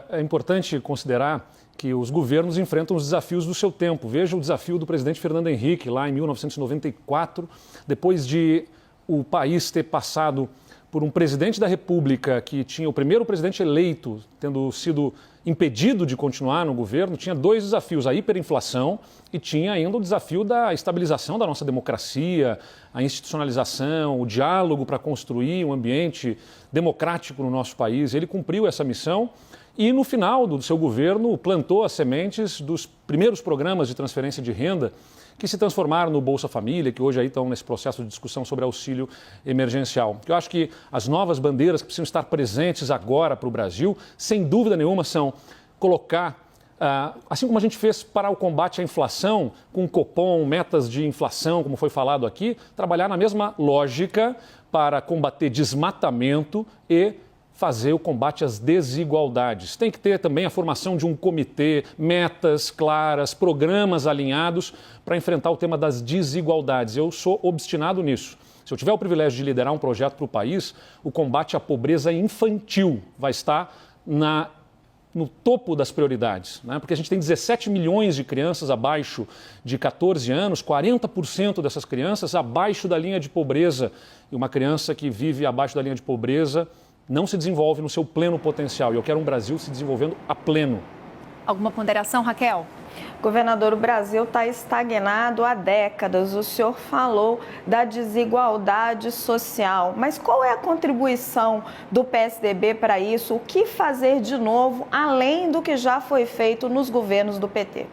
é importante considerar que os governos enfrentam os desafios do seu tempo. Veja o desafio do presidente Fernando Henrique, lá em 1994, depois de o país ter passado por um presidente da República que tinha o primeiro presidente eleito, tendo sido impedido de continuar no governo, tinha 2 desafios, a hiperinflação e tinha ainda o desafio da estabilização da nossa democracia, a institucionalização, o diálogo para construir um ambiente democrático no nosso país. Ele cumpriu essa missão e, no final do seu governo, plantou as sementes dos primeiros programas de transferência de renda que se transformaram no Bolsa Família, que hoje aí estão nesse processo de discussão sobre auxílio emergencial. Eu acho que as novas bandeiras que precisam estar presentes agora para o Brasil, sem dúvida nenhuma, são colocar, assim como a gente fez para o combate à inflação, com Copom, metas de inflação, como foi falado aqui, trabalhar na mesma lógica para combater desmatamento e fazer o combate às desigualdades. Tem que ter também a formação de um comitê, metas claras, programas alinhados para enfrentar o tema das desigualdades. Eu sou obstinado nisso. Se eu tiver o privilégio de liderar um projeto para o país, o combate à pobreza infantil vai estar no topo das prioridades, né? Porque a gente tem 17 milhões de crianças abaixo de 14 anos, 40% dessas crianças abaixo da linha de pobreza. E uma criança que vive abaixo da linha de pobreza não se desenvolve no seu pleno potencial. E eu quero um Brasil se desenvolvendo a pleno. Alguma ponderação, Raquel? Governador, o Brasil está estagnado há décadas. O senhor falou da desigualdade social, mas qual é a contribuição do PSDB para isso? O que fazer de novo, além do que já foi feito nos governos do PT?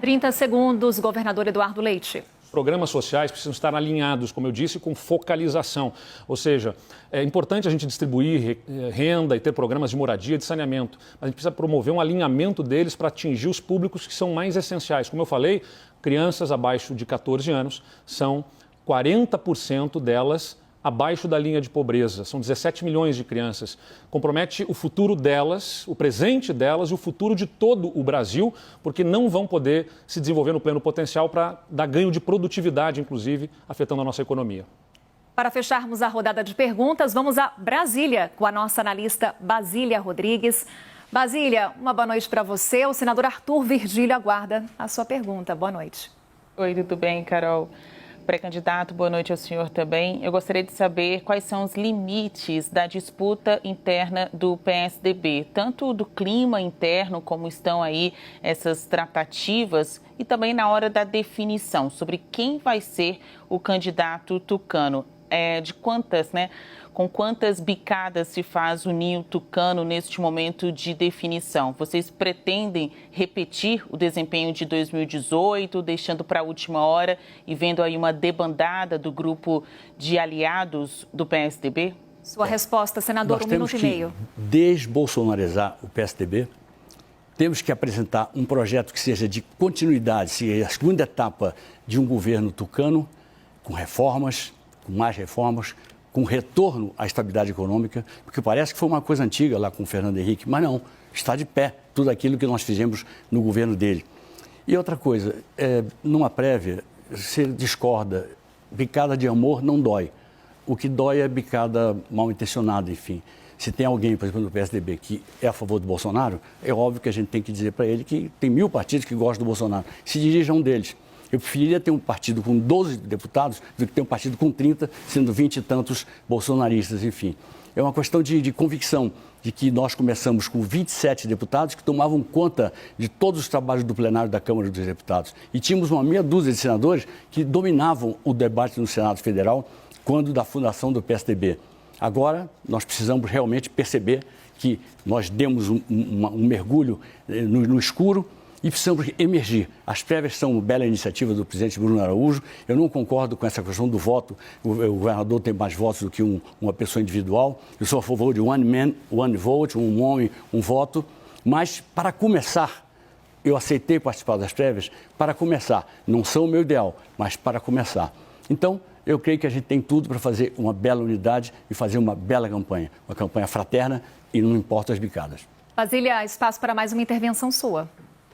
30 segundos, governador Eduardo Leite. Programas sociais precisam estar alinhados, como eu disse, com focalização. Ou seja, é importante a gente distribuir renda e ter programas de moradia e de saneamento, mas a gente precisa promover um alinhamento deles para atingir os públicos que são mais essenciais. Como eu falei, crianças abaixo de 14 anos são 40% delas abaixo da linha de pobreza. São 17 milhões de crianças. Compromete o futuro delas, o presente delas e o futuro de todo o Brasil, porque não vão poder se desenvolver no pleno potencial para dar ganho de produtividade, inclusive, afetando a nossa economia. Para fecharmos a rodada de perguntas, vamos a Brasília com a nossa analista Basília Rodrigues. Basília, uma boa noite para você. O senador Arthur Virgílio aguarda a sua pergunta. Boa noite. Oi, tudo bem, Carol? Pré-candidato, boa noite ao senhor também. Eu gostaria de saber quais são os limites da disputa interna do PSDB, tanto do clima interno, como estão aí essas tratativas, e também na hora da definição sobre quem vai ser o candidato tucano. De quantas, né? Com quantas bicadas se faz o ninho tucano neste momento de definição? Vocês pretendem repetir o desempenho de 2018, deixando para a última hora e vendo aí uma debandada do grupo de aliados do PSDB? Sua resposta, senador, Nós 1 minuto e meio. temos que desbolsonarizar o PSDB. Temos que apresentar um projeto que seja de continuidade, seja a segunda etapa de um governo tucano, com reformas, com mais reformas, com retorno à estabilidade econômica, porque parece que foi uma coisa antiga lá com o Fernando Henrique, mas não, está de pé tudo aquilo que nós fizemos no governo dele. E outra coisa, numa prévia, você discorda, bicada de amor não dói. O que dói é bicada mal intencionada, enfim. Se tem alguém, por exemplo, no PSDB que é a favor do Bolsonaro, é óbvio que a gente tem que dizer para ele que tem 1000 partidos que gostam do Bolsonaro. Se dirija a um deles. Eu preferiria ter um partido com 12 deputados do que ter um partido com 30, sendo 20 e tantos bolsonaristas, enfim. É uma questão de convicção, de que nós começamos com 27 deputados que tomavam conta de todos os trabalhos do plenário da Câmara dos Deputados. E tínhamos uma meia dúzia de senadores que dominavam o debate no Senado Federal quando da fundação do PSDB. Agora, nós precisamos realmente perceber que nós demos um mergulho no escuro e precisamos emergir. As prévias são uma bela iniciativa do presidente Bruno Araújo. Eu não concordo com essa questão do voto. O governador tem mais votos do que uma pessoa individual. Eu sou a favor de one man, one vote, um homem, um voto. Mas, para começar, eu aceitei participar das prévias para começar. Não são o meu ideal, mas para começar. Então, eu creio que a gente tem tudo para fazer uma bela unidade e fazer uma bela campanha. Uma campanha fraterna e não importa as bicadas. Basília, espaço para mais uma intervenção sua.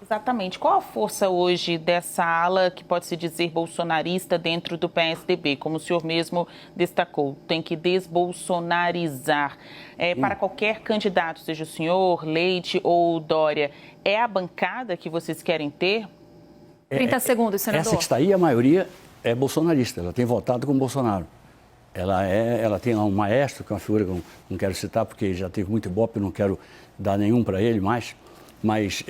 Exatamente. Qual a força hoje dessa ala que pode se dizer bolsonarista dentro do PSDB? Como o senhor mesmo destacou, tem que desbolsonarizar. Para qualquer candidato, seja o senhor, Leite ou Dória, é a bancada que vocês querem ter? 30 segundos, senador. Essa que está aí, a maioria é bolsonarista. Ela tem votado com o Bolsonaro. Ela tem um maestro, que é uma figura que eu não quero citar, porque já teve muito ibope, eu não quero dar nenhum para ele mais. Mas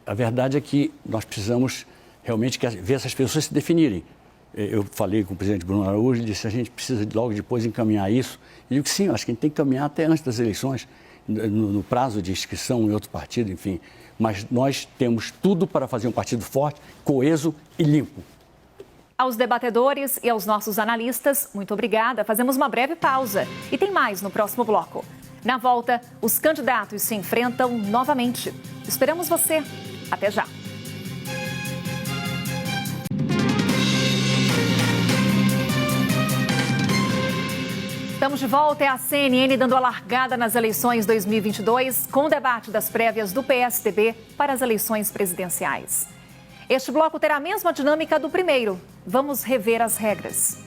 a verdade é que nós precisamos realmente ver essas pessoas se definirem. Eu falei com o presidente Bruno Araújo e disse que a gente precisa logo depois encaminhar isso. E digo que sim, acho que a gente tem que caminhar até antes das eleições, no prazo de inscrição em outro partido, enfim. Mas nós temos tudo para fazer um partido forte, coeso e limpo. Aos debatedores e aos nossos analistas, muito obrigada. Fazemos uma breve pausa e tem mais no próximo bloco. Na volta, os candidatos se enfrentam novamente. Esperamos você. Até já. Estamos de volta. É a CNN dando a largada nas eleições 2022 com o debate das prévias do PSDB para as eleições presidenciais. Este bloco terá a mesma dinâmica do primeiro. Vamos rever as regras.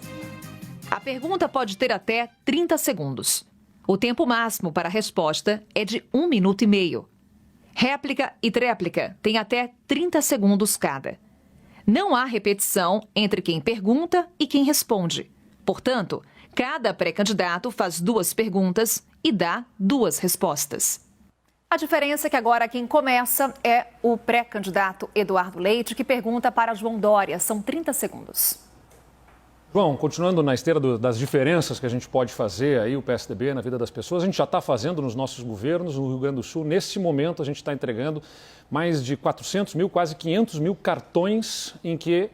A pergunta pode ter até 30 segundos. O tempo máximo para a resposta é de 1 minuto e meio. Réplica e tréplica têm até 30 segundos cada. Não há repetição entre quem pergunta e quem responde. Portanto, Cada pré-candidato faz 2 perguntas e dá 2 respostas. A diferença é que agora quem começa é o pré-candidato Eduardo Leite, que pergunta para João Dória. São 30 segundos. João, continuando na esteira das diferenças que a gente pode fazer aí, o PSDB, na vida das pessoas, a gente já está fazendo nos nossos governos, no Rio Grande do Sul. Nesse momento, a gente está entregando mais de 400 mil, quase 500 mil cartões em que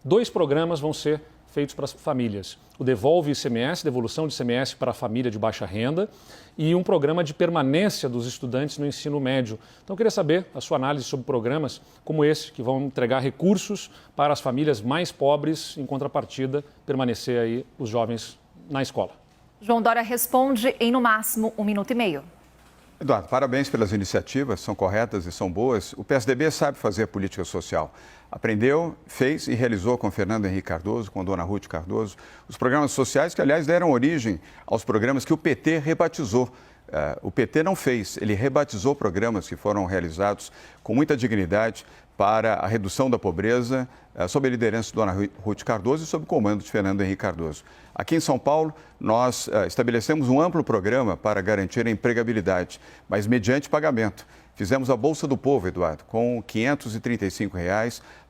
2 programas vão ser feitos para as famílias. O Devolve ICMS, devolução de ICMS para a família de baixa renda, e um programa de permanência dos estudantes no ensino médio. Então, eu queria saber a sua análise sobre programas como esse, que vão entregar recursos para as famílias mais pobres, em contrapartida, permanecer aí os jovens na escola. João Dória responde em, no máximo, 1 minuto e meio. Eduardo, parabéns pelas iniciativas, são corretas e são boas. O PSDB sabe fazer política social. Aprendeu, fez e realizou com Fernando Henrique Cardoso, com Dona Ruth Cardoso, os programas sociais que, aliás, deram origem aos programas que o PT rebatizou. O PT não fez, ele rebatizou programas que foram realizados com muita dignidade para a redução da pobreza, sob a liderança de Dona Ruth Cardoso e sob o comando de Fernando Henrique Cardoso. Aqui em São Paulo, nós estabelecemos um amplo programa para garantir a empregabilidade, mas mediante pagamento. Fizemos a Bolsa do Povo, Eduardo, com R$ 535,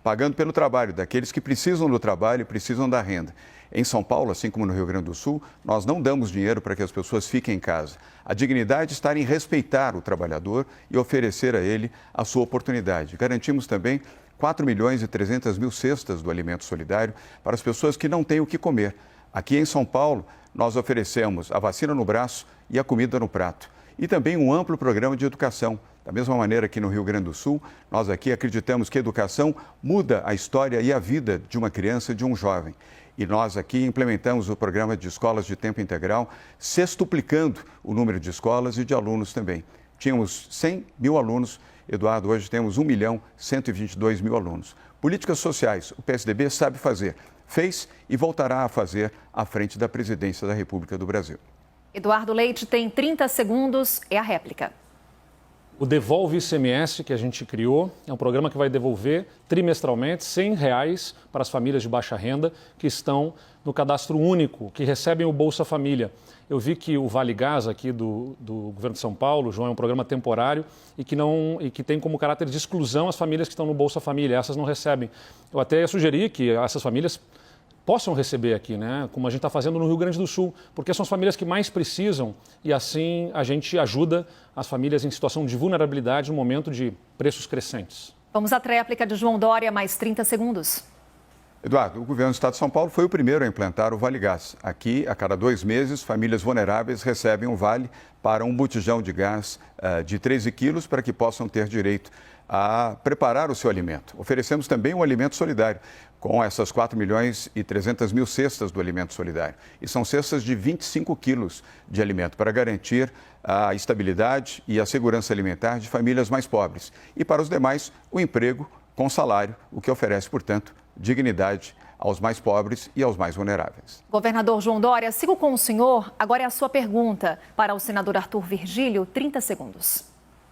pagando pelo trabalho daqueles que precisam do trabalho e precisam da renda. Em São Paulo, assim como no Rio Grande do Sul, nós não damos dinheiro para que as pessoas fiquem em casa. A dignidade está em respeitar o trabalhador e oferecer a ele a sua oportunidade. Garantimos também 4.300.000 cestas do alimento solidário para as pessoas que não têm o que comer. Aqui em São Paulo, nós oferecemos a vacina no braço e a comida no prato. E também um amplo programa de educação. Da mesma maneira que no Rio Grande do Sul, nós aqui acreditamos que a educação muda a história e a vida de uma criança e de um jovem. E nós aqui implementamos o programa de escolas de tempo integral, sextuplicando o número de escolas e de alunos também. Tínhamos 100 mil alunos, Eduardo, hoje temos 1.122.000 alunos. Políticas sociais, o PSDB sabe fazer, fez e voltará a fazer à frente da presidência da República do Brasil. Eduardo Leite tem 30 segundos, é a réplica. O Devolve ICMS, que a gente criou, é um programa que vai devolver trimestralmente R$ 100 para as famílias de baixa renda que estão no cadastro único, que recebem o Bolsa Família. Eu vi que o Vale Gás aqui do governo de São Paulo, João, é um programa temporário e que tem como caráter de exclusão as famílias que estão no Bolsa Família. Essas não recebem. Eu até sugeri que essas famílias possam receber aqui, né? Como a gente está fazendo no Rio Grande do Sul, porque são as famílias que mais precisam e assim a gente ajuda as famílias em situação de vulnerabilidade no momento de preços crescentes. Vamos à tréplica de João Dória, mais 30 segundos. Eduardo, o governo do Estado de São Paulo foi o primeiro a implantar o Vale Gás. Aqui, a cada 2 meses, famílias vulneráveis recebem um vale para um botijão de gás de 13 quilos para que possam ter direito a preparar o seu alimento. Oferecemos também um alimento solidário, com essas 4.300.000 cestas do alimento solidário. E são cestas de 25 quilos de alimento para garantir a estabilidade e a segurança alimentar de famílias mais pobres. E para os demais, o emprego com salário, o que oferece, portanto, dignidade aos mais pobres e aos mais vulneráveis. Governador João Dória, sigo com o senhor. Agora é a sua pergunta para o senador Arthur Virgílio, 30 segundos.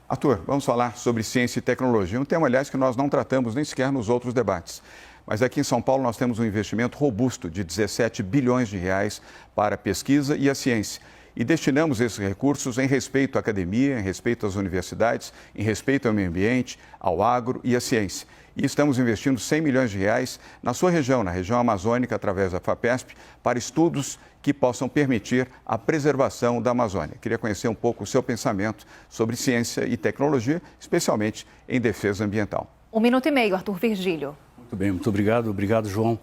Arthur, vamos falar sobre ciência e tecnologia, um tema, aliás, que nós não tratamos nem sequer nos outros debates. Mas aqui em São Paulo nós temos um investimento robusto de 17 bilhões de reais para a pesquisa e a ciência. E destinamos esses recursos em respeito à academia, em respeito às universidades, em respeito ao meio ambiente, ao agro e à ciência. E estamos investindo 100 milhões de reais na sua região, na região amazônica, através da FAPESP, para estudos que possam permitir a preservação da Amazônia. Queria conhecer um pouco o seu pensamento sobre ciência e tecnologia, especialmente em defesa ambiental. 1 minuto e meio, Arthur Virgílio. Muito bem, muito obrigado. Obrigado, João.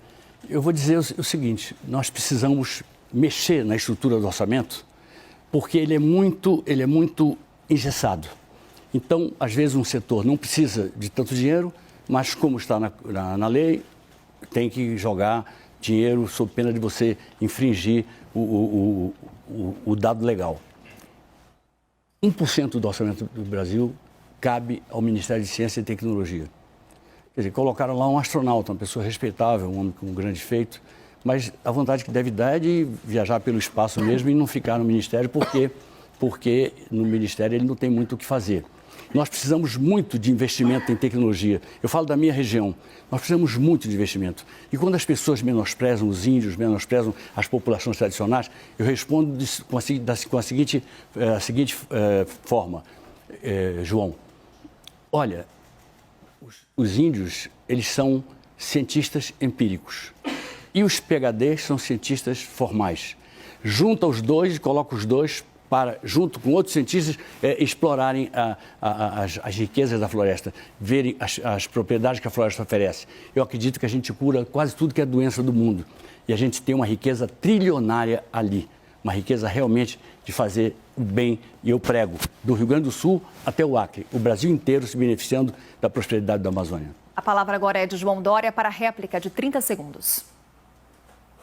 Eu vou dizer o seguinte, nós precisamos mexer na estrutura do orçamento, porque ele é muito engessado. Então, às vezes, um setor não precisa de tanto dinheiro, mas como está na lei, tem que jogar dinheiro sob pena de você infringir o dado legal. 1% do orçamento do Brasil cabe ao Ministério de Ciência e Tecnologia. Quer dizer, colocaram lá um astronauta, uma pessoa respeitável, um homem com um grande feito, mas a vontade que deve dar é de viajar pelo espaço mesmo e não ficar no Ministério, porque no Ministério ele não tem muito o que fazer. Nós precisamos muito de investimento em tecnologia. Eu falo da minha região. Nós precisamos muito de investimento. E quando as pessoas menosprezam os índios, menosprezam as populações tradicionais, eu respondo com a seguinte forma, João. Olha, os índios, eles são cientistas empíricos. E os PhDs são cientistas formais. Junta os dois e coloca os dois para, junto com outros cientistas, explorarem as riquezas da floresta, verem as propriedades que a floresta oferece. Eu acredito que a gente cura quase tudo que é doença do mundo. E a gente tem uma riqueza trilionária ali. Uma riqueza realmente de fazer o bem. E eu prego, do Rio Grande do Sul até o Acre, o Brasil inteiro se beneficiando da prosperidade da Amazônia. A palavra agora é de João Dória para a réplica de 30 segundos.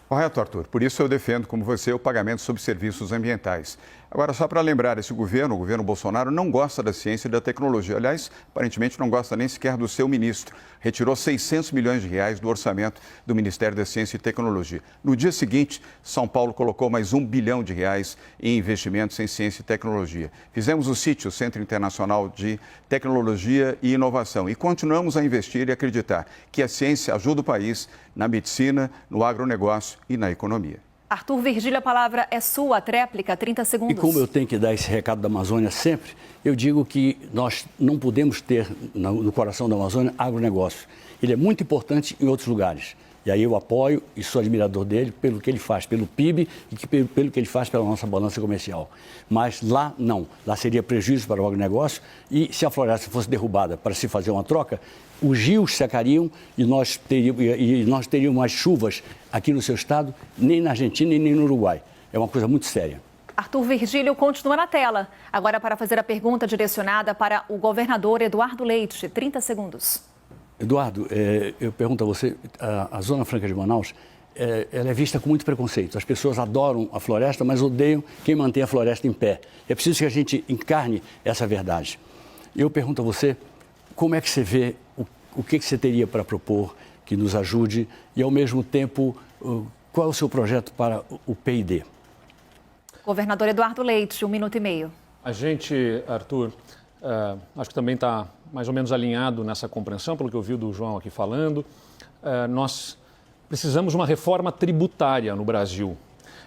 Correto, Arthur. Por isso eu defendo, como você, o pagamento sobre serviços ambientais. Agora, só para lembrar, esse governo, o governo Bolsonaro, não gosta da ciência e da tecnologia. Aliás, aparentemente não gosta nem sequer do seu ministro. Retirou 600 milhões de reais do orçamento do Ministério da Ciência e Tecnologia. No dia seguinte, São Paulo colocou mais R$1 bilhão em investimentos em ciência e tecnologia. Fizemos o CIT, o Centro Internacional de Tecnologia e Inovação, e continuamos a investir e acreditar que a ciência ajuda o país na medicina, no agronegócio e na economia. Arthur Virgílio, a palavra é sua, tréplica, 30 segundos. E como eu tenho que dar esse recado da Amazônia sempre, eu digo que nós não podemos ter no coração da Amazônia agronegócio. Ele é muito importante em outros lugares. E aí eu apoio e sou admirador dele pelo que ele faz, pelo PIB e pelo que ele faz pela nossa balança comercial. Mas lá não. Lá seria prejuízo para o agronegócio e se a floresta fosse derrubada para se fazer uma troca, os rios secariam e nós teríamos mais chuvas aqui no seu estado, nem na Argentina e nem no Uruguai. É uma coisa muito séria. Arthur Virgílio continua na tela. Agora para fazer a pergunta direcionada para o governador Eduardo Leite. 30 segundos. Eduardo, eu pergunto a você, a Zona Franca de Manaus, ela é vista com muito preconceito. As pessoas adoram a floresta, mas odeiam quem mantém a floresta em pé. É preciso que a gente encarne essa verdade. Eu pergunto a você, como é que você vê, o que você teria para propor que nos ajude e, ao mesmo tempo, qual é o seu projeto para o PID? Governador Eduardo Leite, 1 minuto e meio. A gente, Arthur, acho que também está mais ou menos alinhado nessa compreensão, pelo que eu vi do João aqui falando. Nós precisamos de uma reforma tributária no Brasil.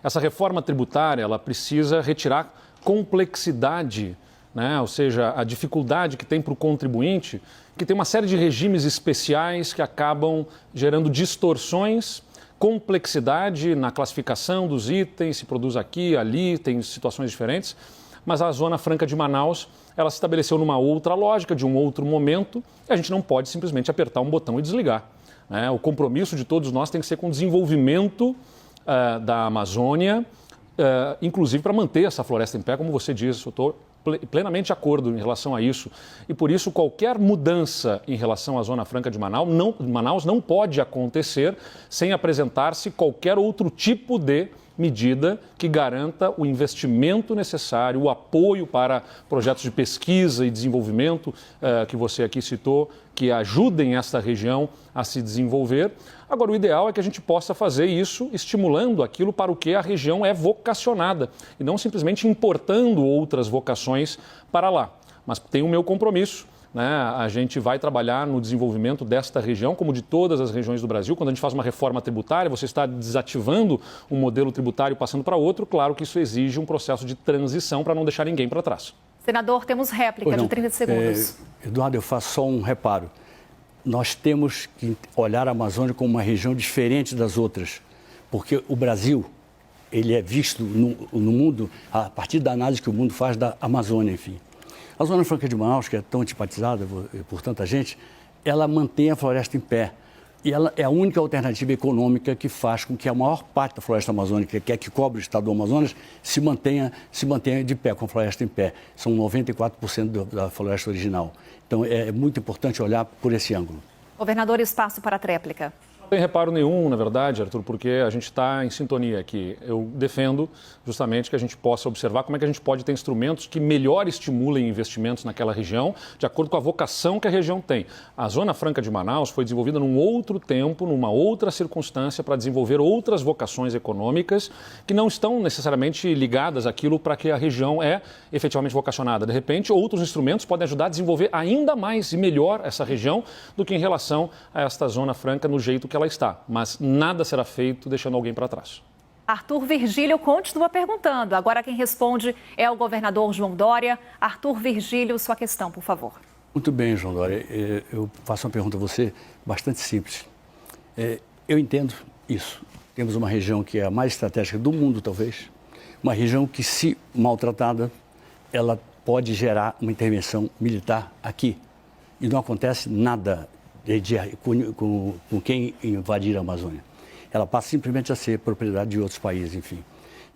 Essa reforma tributária, ela precisa retirar complexidade, né? Ou seja, a dificuldade que tem para o contribuinte, que tem uma série de regimes especiais que acabam gerando distorções, complexidade na classificação dos itens, se produz aqui, ali, tem situações diferentes. Mas a Zona Franca de Manaus, ela se estabeleceu numa outra lógica, de um outro momento, e a gente não pode simplesmente apertar um botão e desligar, né? O compromisso de todos nós tem que ser com o desenvolvimento da Amazônia, inclusive para manter essa floresta em pé, como você disse, eu estou plenamente de acordo em relação a isso. E por isso, qualquer mudança em relação à Zona Franca de Manaus não pode acontecer sem apresentar-se qualquer outro tipo de medida que garanta o investimento necessário, o apoio para projetos de pesquisa e desenvolvimento que você aqui citou, que ajudem esta região a se desenvolver. Agora, o ideal é que a gente possa fazer isso estimulando aquilo para o que a região é vocacionada e não simplesmente importando outras vocações para lá. Mas tem o meu compromisso, né? A gente vai trabalhar no desenvolvimento desta região, como de todas as regiões do Brasil. Quando a gente faz uma reforma tributária, você está desativando um modelo tributário passando para outro. Claro que isso exige um processo de transição para não deixar ninguém para trás. Senador, temos réplica de 30 segundos. Eduardo, eu faço só um reparo. Nós temos que olhar a Amazônia como uma região diferente das outras, porque o Brasil, ele é visto no mundo a partir da análise que o mundo faz da Amazônia, enfim. A Zona Franca de Manaus, que é tão antipatizada por tanta gente, ela mantém a floresta em pé. E ela é a única alternativa econômica que faz com que a maior parte da floresta amazônica, que é que cobre o estado do Amazonas, se mantenha de pé, com a floresta em pé. São 94% da floresta original. Então, é muito importante olhar por esse ângulo. Governador, espaço para a tréplica. Não tem reparo nenhum, na verdade, Arthur, porque a gente está em sintonia aqui. Eu defendo justamente que a gente possa observar como é que a gente pode ter instrumentos que melhor estimulem investimentos naquela região, de acordo com a vocação que a região tem. A Zona Franca de Manaus foi desenvolvida num outro tempo, numa outra circunstância, para desenvolver outras vocações econômicas que não estão necessariamente ligadas àquilo para que a região é efetivamente vocacionada. De repente, outros instrumentos podem ajudar a desenvolver ainda mais e melhor essa região do que em relação a esta Zona Franca no jeito que ela está, mas nada será feito deixando alguém para trás. Arthur Virgílio continua perguntando. Agora quem responde é o governador João Dória. Arthur Virgílio, sua questão, por favor. Muito bem, João Dória. Eu faço uma pergunta a você bastante simples. Eu entendo isso. Temos uma região que é a mais estratégica do mundo, talvez. Uma região que, se maltratada, ela pode gerar uma intervenção militar aqui. E não acontece nada com quem invadir a Amazônia. Ela passa simplesmente a ser propriedade de outros países, enfim.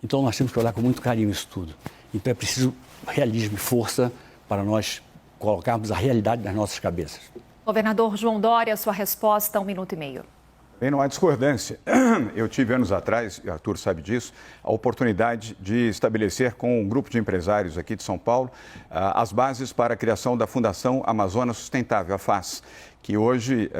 Então nós temos que olhar com muito carinho isso tudo. Então é preciso realismo e força para nós colocarmos a realidade nas nossas cabeças. Governador João Dória, sua resposta, 1 minuto e meio. Bem, não há discordância. Eu tive anos atrás, e Arthur sabe disso, a oportunidade de estabelecer com um grupo de empresários aqui de São Paulo as bases para a criação da Fundação Amazônia Sustentável, a FAS, que hoje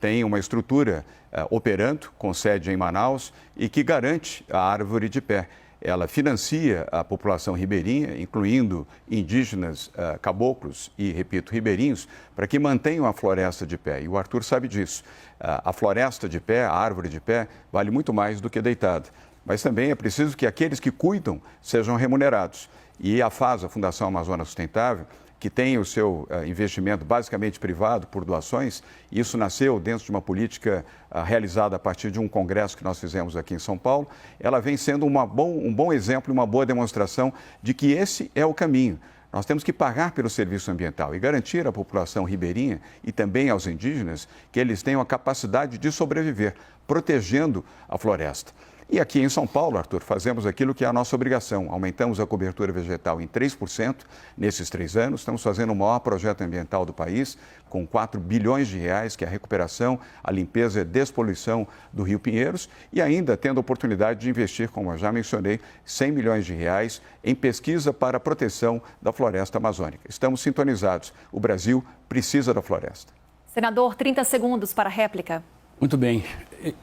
tem uma estrutura operando, com sede em Manaus, e que garante a árvore de pé. Ela financia a população ribeirinha, incluindo indígenas, caboclos e, repito, ribeirinhos, para que mantenham a floresta de pé. E o Arthur sabe disso. A floresta de pé, a árvore de pé, vale muito mais do que deitada. Mas também é preciso que aqueles que cuidam sejam remunerados. E a FAS, a Fundação Amazônia Sustentável, que tem o seu investimento basicamente privado por doações, isso nasceu dentro de uma política realizada a partir de um congresso que nós fizemos aqui em São Paulo. Ela vem sendo um bom exemplo, uma boa demonstração de que esse é o caminho. Nós temos que pagar pelo serviço ambiental e garantir à população ribeirinha e também aos indígenas que eles tenham a capacidade de sobreviver, protegendo a floresta. E aqui em São Paulo, Arthur, fazemos aquilo que é a nossa obrigação. Aumentamos a cobertura vegetal em 3% nesses 3 anos. Estamos fazendo o maior projeto ambiental do país, com 4 bilhões de reais, que é a recuperação, a limpeza e a despoluição do Rio Pinheiros. E ainda tendo a oportunidade de investir, como eu já mencionei, 100 milhões de reais em pesquisa para a proteção da floresta amazônica. Estamos sintonizados. O Brasil precisa da floresta. Senador, 30 segundos para a réplica. Muito bem.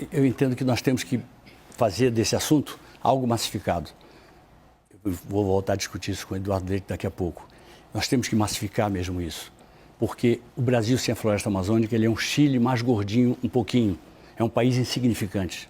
Eu entendo que nós temos que fazer desse assunto algo massificado. Eu vou voltar a discutir isso com o Eduardo Leite daqui a pouco. Nós temos que massificar mesmo isso, porque o Brasil sem a floresta amazônica, ele é um Chile mais gordinho um pouquinho, é um país insignificante.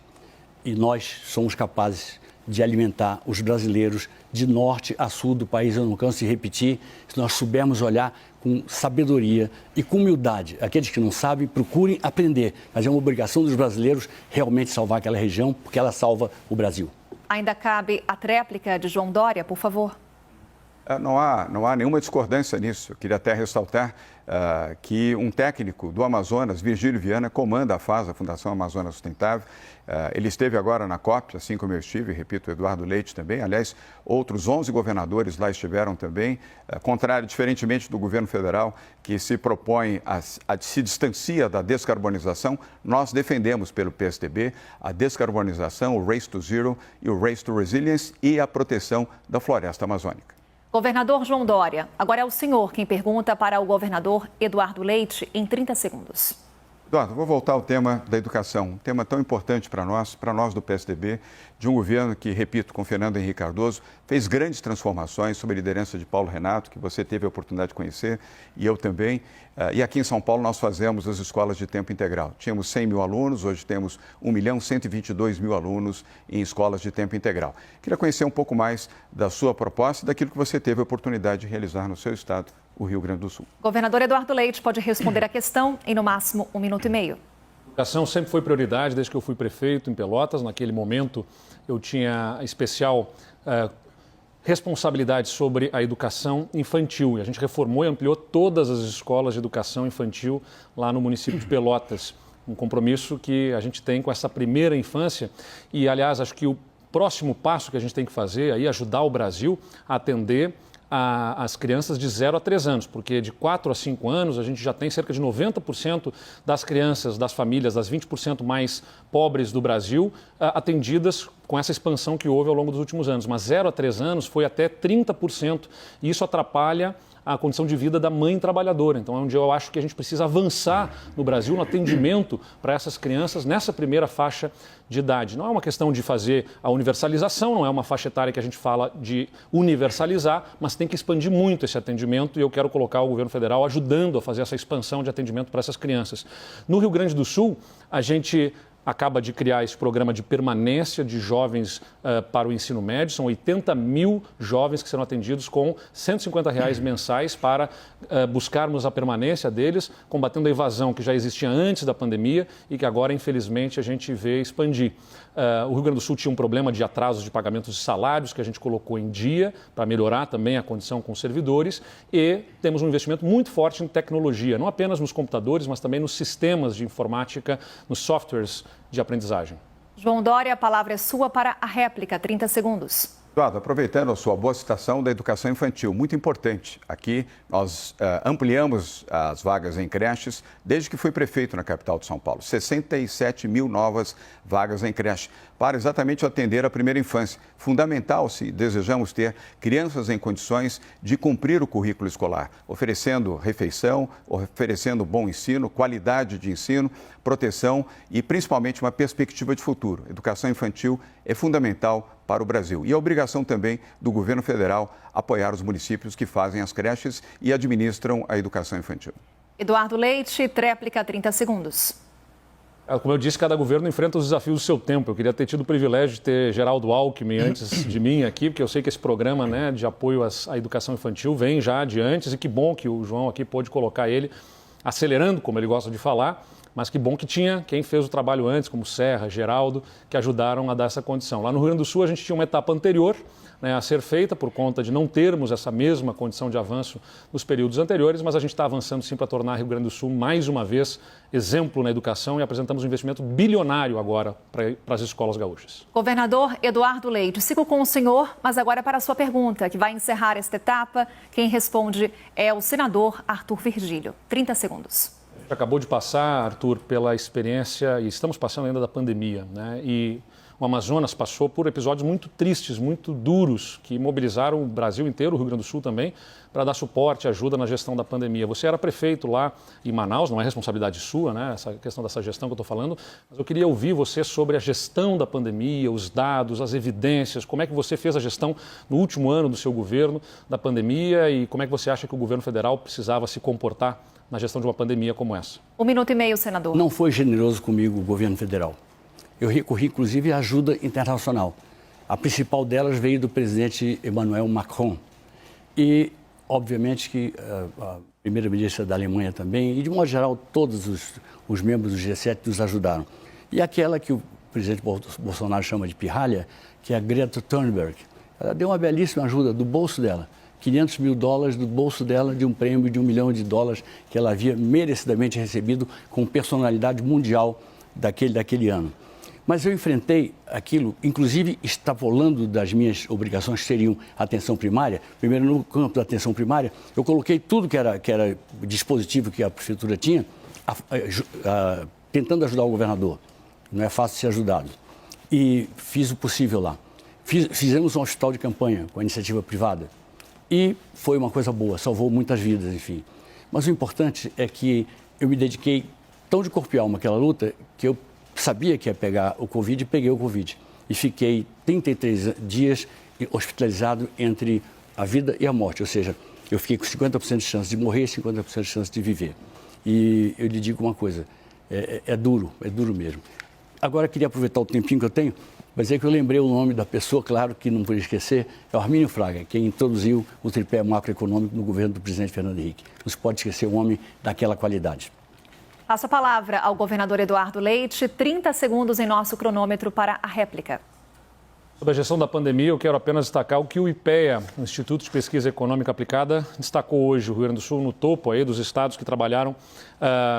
E nós somos capazes de alimentar os brasileiros de norte a sul do país. Eu não canso de repetir, se nós soubermos olhar com sabedoria e com humildade. Aqueles que não sabem, procurem aprender, mas é uma obrigação dos brasileiros realmente salvar aquela região, porque ela salva o Brasil. Ainda cabe a tréplica de João Dória, por favor. Não há nenhuma discordância nisso. Eu queria até ressaltar que um técnico do Amazonas, Virgílio Viana, comanda a FAS, a Fundação Amazônia Sustentável. Ele esteve agora na COP, assim como eu estive, repito, Eduardo Leite também. Aliás, outros 11 governadores lá estiveram também. Diferentemente do governo federal, que se propõe se distancia da descarbonização, nós defendemos pelo PSDB a descarbonização, o Race to Zero e o Race to Resilience e a proteção da floresta amazônica. Governador João Dória, agora é o senhor quem pergunta para o governador Eduardo Leite em 30 segundos. Eduardo, vou voltar ao tema da educação, um tema tão importante para nós do PSDB, de um governo que, repito, com Fernando Henrique Cardoso, fez grandes transformações sob a liderança de Paulo Renato, que você teve a oportunidade de conhecer, e eu também. E aqui em São Paulo nós fazemos as escolas de tempo integral. Tínhamos 100 mil alunos, hoje temos 1.122.000 alunos em escolas de tempo integral. Queria conhecer um pouco mais da sua proposta e daquilo que você teve a oportunidade de realizar no seu estado, o Rio Grande do Sul. Governador Eduardo Leite pode responder a questão em no máximo 1 minuto e meio. A educação sempre foi prioridade desde que eu fui prefeito em Pelotas. Naquele momento eu tinha especial responsabilidade sobre a educação infantil. E a gente reformou e ampliou todas as escolas de educação infantil lá no município de Pelotas. Um compromisso que a gente tem com essa primeira infância. E, aliás, acho que o próximo passo que a gente tem que fazer é ajudar o Brasil a atender as crianças de 0 a 3 anos, porque de 4 a 5 anos a gente já tem cerca de 90% das crianças, das famílias, das 20% mais pobres do Brasil, atendidas com essa expansão que houve ao longo dos últimos anos. Mas 0 a 3 anos foi até 30%, e isso atrapalha a condição de vida da mãe trabalhadora. Então é onde eu acho que a gente precisa avançar no Brasil no atendimento para essas crianças nessa primeira faixa de idade. Não é uma questão de fazer a universalização, não é uma faixa etária que a gente fala de universalizar, mas tem que expandir muito esse atendimento, e eu quero colocar o governo federal ajudando a fazer essa expansão de atendimento para essas crianças. No Rio Grande do Sul, a gente acaba de criar esse programa de permanência de jovens para o ensino médio. São 80 mil jovens que serão atendidos com R$ 150 mensais para buscarmos a permanência deles, combatendo a evasão que já existia antes da pandemia e que agora, infelizmente, a gente vê expandir. O Rio Grande do Sul tinha um problema de atrasos de pagamentos de salários que a gente colocou em dia para melhorar também a condição com os servidores, e temos um investimento muito forte em tecnologia, não apenas nos computadores, mas também nos sistemas de informática, nos softwares de aprendizagem. João Dória, a palavra é sua para a réplica, 30 segundos. Eduardo, aproveitando a sua boa citação da educação infantil, muito importante. Aqui nós ampliamos as vagas em creches desde que fui prefeito na capital de São Paulo. 67 mil novas vagas em creche para exatamente atender a primeira infância. Fundamental se desejamos ter crianças em condições de cumprir o currículo escolar, oferecendo refeição, oferecendo bom ensino, qualidade de ensino, proteção e principalmente uma perspectiva de futuro. Educação infantil é fundamental para o Brasil. E a obrigação também do governo federal apoiar os municípios que fazem as creches e administram a educação infantil. Eduardo Leite, tréplica, 30 segundos. Como eu disse, cada governo enfrenta os desafios do seu tempo. Eu queria ter tido o privilégio de ter Geraldo Alckmin antes de mim aqui, porque eu sei que esse programa, né, de apoio à educação infantil vem já de antes, e que bom que o João aqui pôde colocar ele acelerando, como ele gosta de falar. Mas que bom que tinha quem fez o trabalho antes, como Serra, Geraldo, que ajudaram a dar essa condição. Lá no Rio Grande do Sul a gente tinha uma etapa anterior, né, a ser feita por conta de não termos essa mesma condição de avanço nos períodos anteriores, mas a gente está avançando sim para tornar o Rio Grande do Sul mais uma vez exemplo na educação, e apresentamos um investimento bilionário agora para as escolas gaúchas. Governador Eduardo Leite, sigo com o senhor, mas agora para a sua pergunta, que vai encerrar esta etapa. Quem responde é o senador Arthur Virgílio. 30 segundos. Acabou de passar, Arthur, pela experiência, e estamos passando ainda da pandemia, né? E o Amazonas passou por episódios muito tristes, muito duros, que mobilizaram o Brasil inteiro, o Rio Grande do Sul também, para dar suporte e ajuda na gestão da pandemia. Você era prefeito lá em Manaus, não é responsabilidade sua, né? Essa questão dessa gestão que eu estou falando, mas eu queria ouvir você sobre a gestão da pandemia, os dados, as evidências, como é que você fez a gestão no último ano do seu governo da pandemia, e como é que você acha que o governo federal precisava se comportar na gestão de uma pandemia como essa. 1 minuto e meio, senador. Não foi generoso comigo o governo federal. Eu recorri, inclusive, à ajuda internacional. A principal delas veio do presidente Emmanuel Macron. E, obviamente, que a primeira-ministra da Alemanha também, e, de modo geral, todos os membros do G7 nos ajudaram. E aquela que o presidente Bolsonaro chama de pirralha, que é a Greta Thunberg, ela deu uma belíssima ajuda do bolso dela. $500 mil do bolso dela, de um prêmio de $1 milhão que ela havia merecidamente recebido com personalidade mundial daquele ano. Mas eu enfrentei aquilo, inclusive extrapolando das minhas obrigações, que seriam atenção primária. Primeiro, no campo da atenção primária, eu coloquei tudo que era dispositivo que a prefeitura tinha, tentando ajudar o governador. Não é fácil ser ajudado. E fiz o possível lá. Fizemos um hospital de campanha com a iniciativa privada. E foi uma coisa boa, salvou muitas vidas, enfim. Mas o importante é que eu me dediquei tão de corpo e alma àquela luta que eu sabia que ia pegar o Covid e peguei o Covid. E fiquei 33 dias hospitalizado entre a vida e a morte. Ou seja, eu fiquei com 50% de chance de morrer e 50% de chance de viver. E eu lhe digo uma coisa, é duro mesmo. Agora, queria aproveitar o tempinho que eu tenho, mas dizer que eu lembrei o nome da pessoa, claro, que não podia esquecer, é o Armínio Fraga, quem introduziu o tripé macroeconômico no governo do presidente Fernando Henrique. Não se pode esquecer um homem daquela qualidade. Passo a palavra ao governador Eduardo Leite, 30 segundos em nosso cronômetro para a réplica. Sobre a gestão da pandemia, eu quero apenas destacar o que o IPEA, o Instituto de Pesquisa Econômica Aplicada, destacou hoje. O Rio Grande do Sul no topo aí dos estados que trabalharam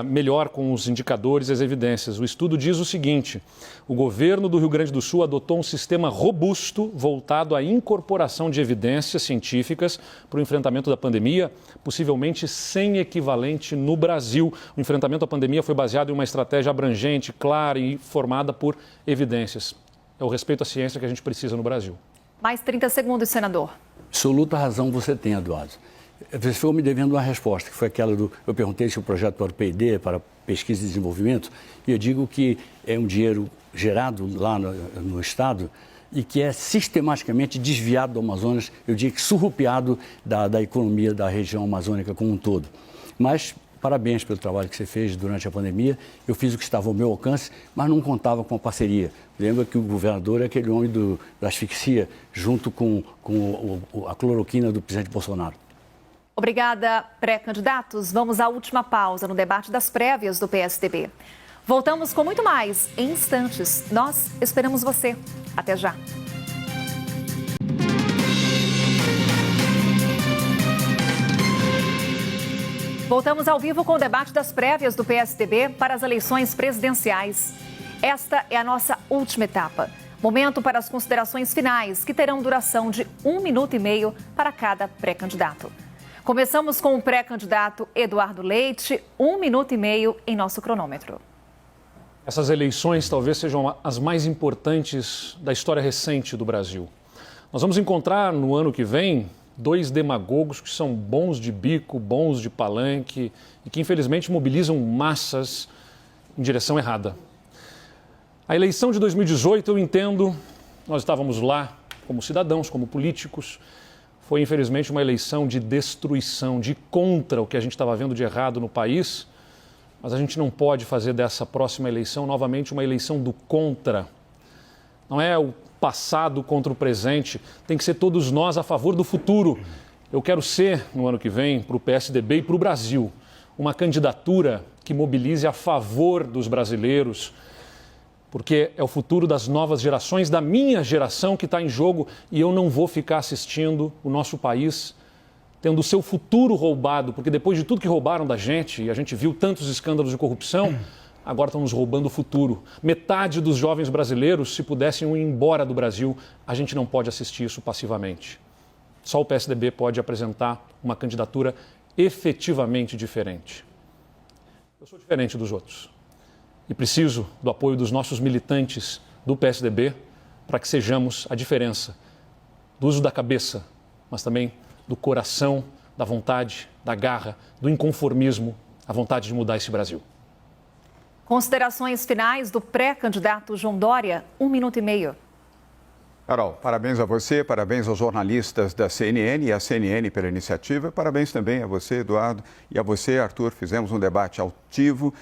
melhor com os indicadores e as evidências. O estudo diz o seguinte: o governo do Rio Grande do Sul adotou um sistema robusto voltado à incorporação de evidências científicas para o enfrentamento da pandemia, possivelmente sem equivalente no Brasil. O enfrentamento à pandemia foi baseado em uma estratégia abrangente, clara e formada por evidências. É o respeito à ciência que a gente precisa no Brasil. Mais 30 segundos, senador. Absoluta razão você tem, Eduardo. Você ficou me devendo uma resposta, que foi aquela do... Eu perguntei se o projeto para o P&D, para pesquisa e desenvolvimento, e eu digo que é um dinheiro gerado lá no Estado e que é sistematicamente desviado do Amazonas, eu digo que surrupiado da economia da região amazônica como um todo. Mas... parabéns pelo trabalho que você fez durante a pandemia. Eu fiz o que estava ao meu alcance, mas não contava com a parceria. Lembra que o governador é aquele homem da asfixia, junto com a cloroquina do presidente Bolsonaro. Obrigada, pré-candidatos. Vamos à última pausa no debate das prévias do PSDB. Voltamos com muito mais em instantes. Nós esperamos você. Até já. Voltamos ao vivo com o debate das prévias do PSDB para as eleições presidenciais. Esta é a nossa última etapa. Momento para as considerações finais, que terão duração de 1 minuto e meio para cada pré-candidato. Começamos com o pré-candidato Eduardo Leite, 1 minuto e meio em nosso cronômetro. Essas eleições talvez sejam as mais importantes da história recente do Brasil. Nós vamos encontrar no ano que vem 2 demagogos que são bons de bico, bons de palanque e que infelizmente mobilizam massas em direção errada. A eleição de 2018, eu entendo, nós estávamos lá como cidadãos, como políticos, foi infelizmente uma eleição de destruição, de contra o que a gente estava vendo de errado no país, mas a gente não pode fazer dessa próxima eleição novamente uma eleição do contra. Não é o passado contra o presente, tem que ser todos nós a favor do futuro. Eu quero ser, no ano que vem, para o PSDB e para o Brasil, uma candidatura que mobilize a favor dos brasileiros, porque é o futuro das novas gerações, da minha geração que está em jogo, e eu não vou ficar assistindo o nosso país tendo o seu futuro roubado, porque depois de tudo que roubaram da gente, e a gente viu tantos escândalos de corrupção, agora estão nos roubando o futuro. Metade dos jovens brasileiros, se pudessem ir embora do Brasil, a gente não pode assistir isso passivamente. Só o PSDB pode apresentar uma candidatura efetivamente diferente. Eu sou diferente dos outros e preciso do apoio dos nossos militantes do PSDB para que sejamos a diferença do uso da cabeça, mas também do coração, da vontade, da garra, do inconformismo, a vontade de mudar esse Brasil. Considerações finais do pré-candidato João Dória, 1 minuto e meio. Carol, parabéns a você, parabéns aos jornalistas da CNN e à CNN pela iniciativa. Parabéns também a você, Eduardo, e a você, Arthur. Fizemos um debate altivo,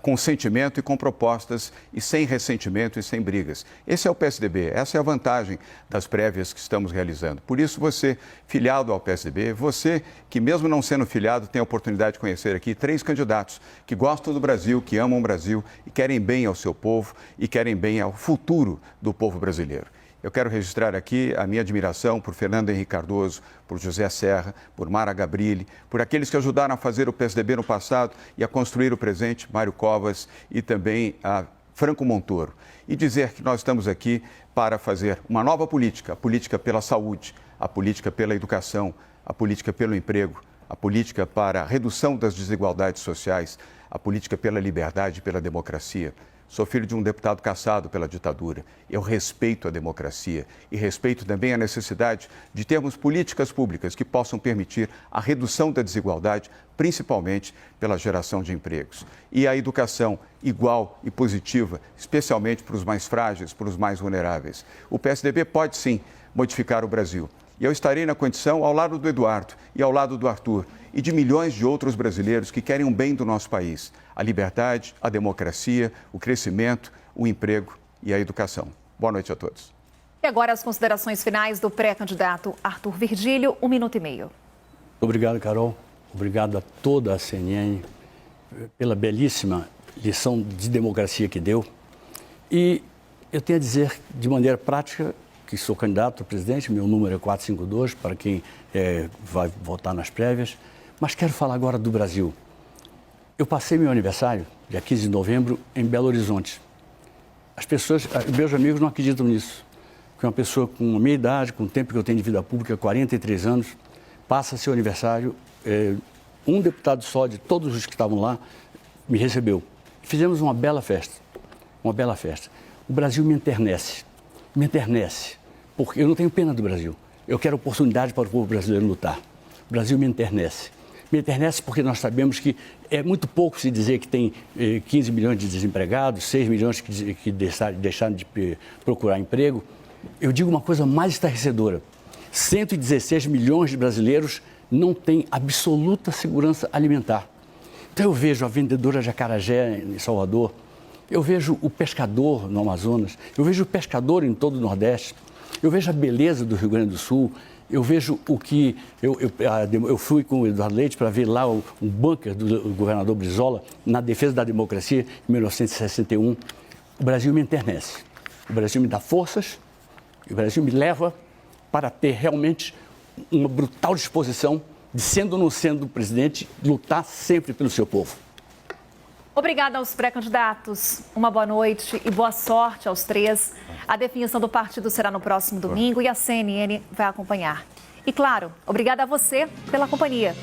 com sentimento e com propostas, e sem ressentimento e sem brigas. Esse é o PSDB, essa é a vantagem das prévias que estamos realizando. Por isso, você, filiado ao PSDB, você que mesmo não sendo filiado, tem a oportunidade de conhecer aqui 3 candidatos que gostam do Brasil, que amam o Brasil e querem bem ao seu povo e querem bem ao futuro do povo brasileiro. Eu quero registrar aqui a minha admiração por Fernando Henrique Cardoso, por José Serra, por Mara Gabrilli, por aqueles que ajudaram a fazer o PSDB no passado e a construir o presente, Mário Covas e também a Franco Montoro. E dizer que nós estamos aqui para fazer uma nova política, a política pela saúde, a política pela educação, a política pelo emprego, a política para a redução das desigualdades sociais, a política pela liberdade e pela democracia. Sou filho de um deputado caçado pela ditadura. Eu respeito a democracia e respeito também a necessidade de termos políticas públicas que possam permitir a redução da desigualdade, principalmente pela geração de empregos. E a educação igual e positiva, especialmente para os mais frágeis, para os mais vulneráveis. O PSDB pode sim modificar o Brasil. E eu estarei na condição ao lado do Eduardo e ao lado do Arthur e de milhões de outros brasileiros que querem o bem do nosso país. A liberdade, a democracia, o crescimento, o emprego e a educação. Boa noite a todos. E agora as considerações finais do pré-candidato Arthur Virgílio, 1 minuto e meio. Obrigado, Carol. Obrigado a toda a CNN pela belíssima lição de democracia que deu. E eu tenho a dizer, de maneira prática, que sou candidato a presidente, meu número é 452, para quem vai votar nas prévias. Mas quero falar agora do Brasil. Eu passei meu aniversário, dia 15 de novembro, em Belo Horizonte. As pessoas, meus amigos não acreditam nisso. Que uma pessoa com a minha idade, com o tempo que eu tenho de vida pública, 43 anos, passa seu aniversário, um deputado só de todos os que estavam lá me recebeu. Fizemos uma bela festa, uma bela festa. O Brasil me enternece, porque eu não tenho pena do Brasil. Eu quero oportunidade para o povo brasileiro lutar. O Brasil me enternece. Me enternece porque nós sabemos que é muito pouco se dizer que tem 15 milhões de desempregados, 6 milhões que deixaram de procurar emprego. Eu digo uma coisa mais estarrecedora. 116 milhões de brasileiros não têm absoluta segurança alimentar. Então eu vejo a vendedora de acarajé em Salvador, eu vejo o pescador no Amazonas, eu vejo o pescador em todo o Nordeste, eu vejo a beleza do Rio Grande do Sul, eu vejo o que... Eu fui com o Eduardo Leite para ver lá um bunker do governador Brizola na defesa da democracia em 1961. O Brasil me enternece, o Brasil me dá forças, o Brasil me leva para ter realmente uma brutal disposição de, sendo ou não sendo presidente, lutar sempre pelo seu povo. Obrigada aos pré-candidatos. Uma boa noite e boa sorte aos três. A definição do partido será no próximo domingo e a CNN vai acompanhar. E, claro, obrigada a você pela companhia.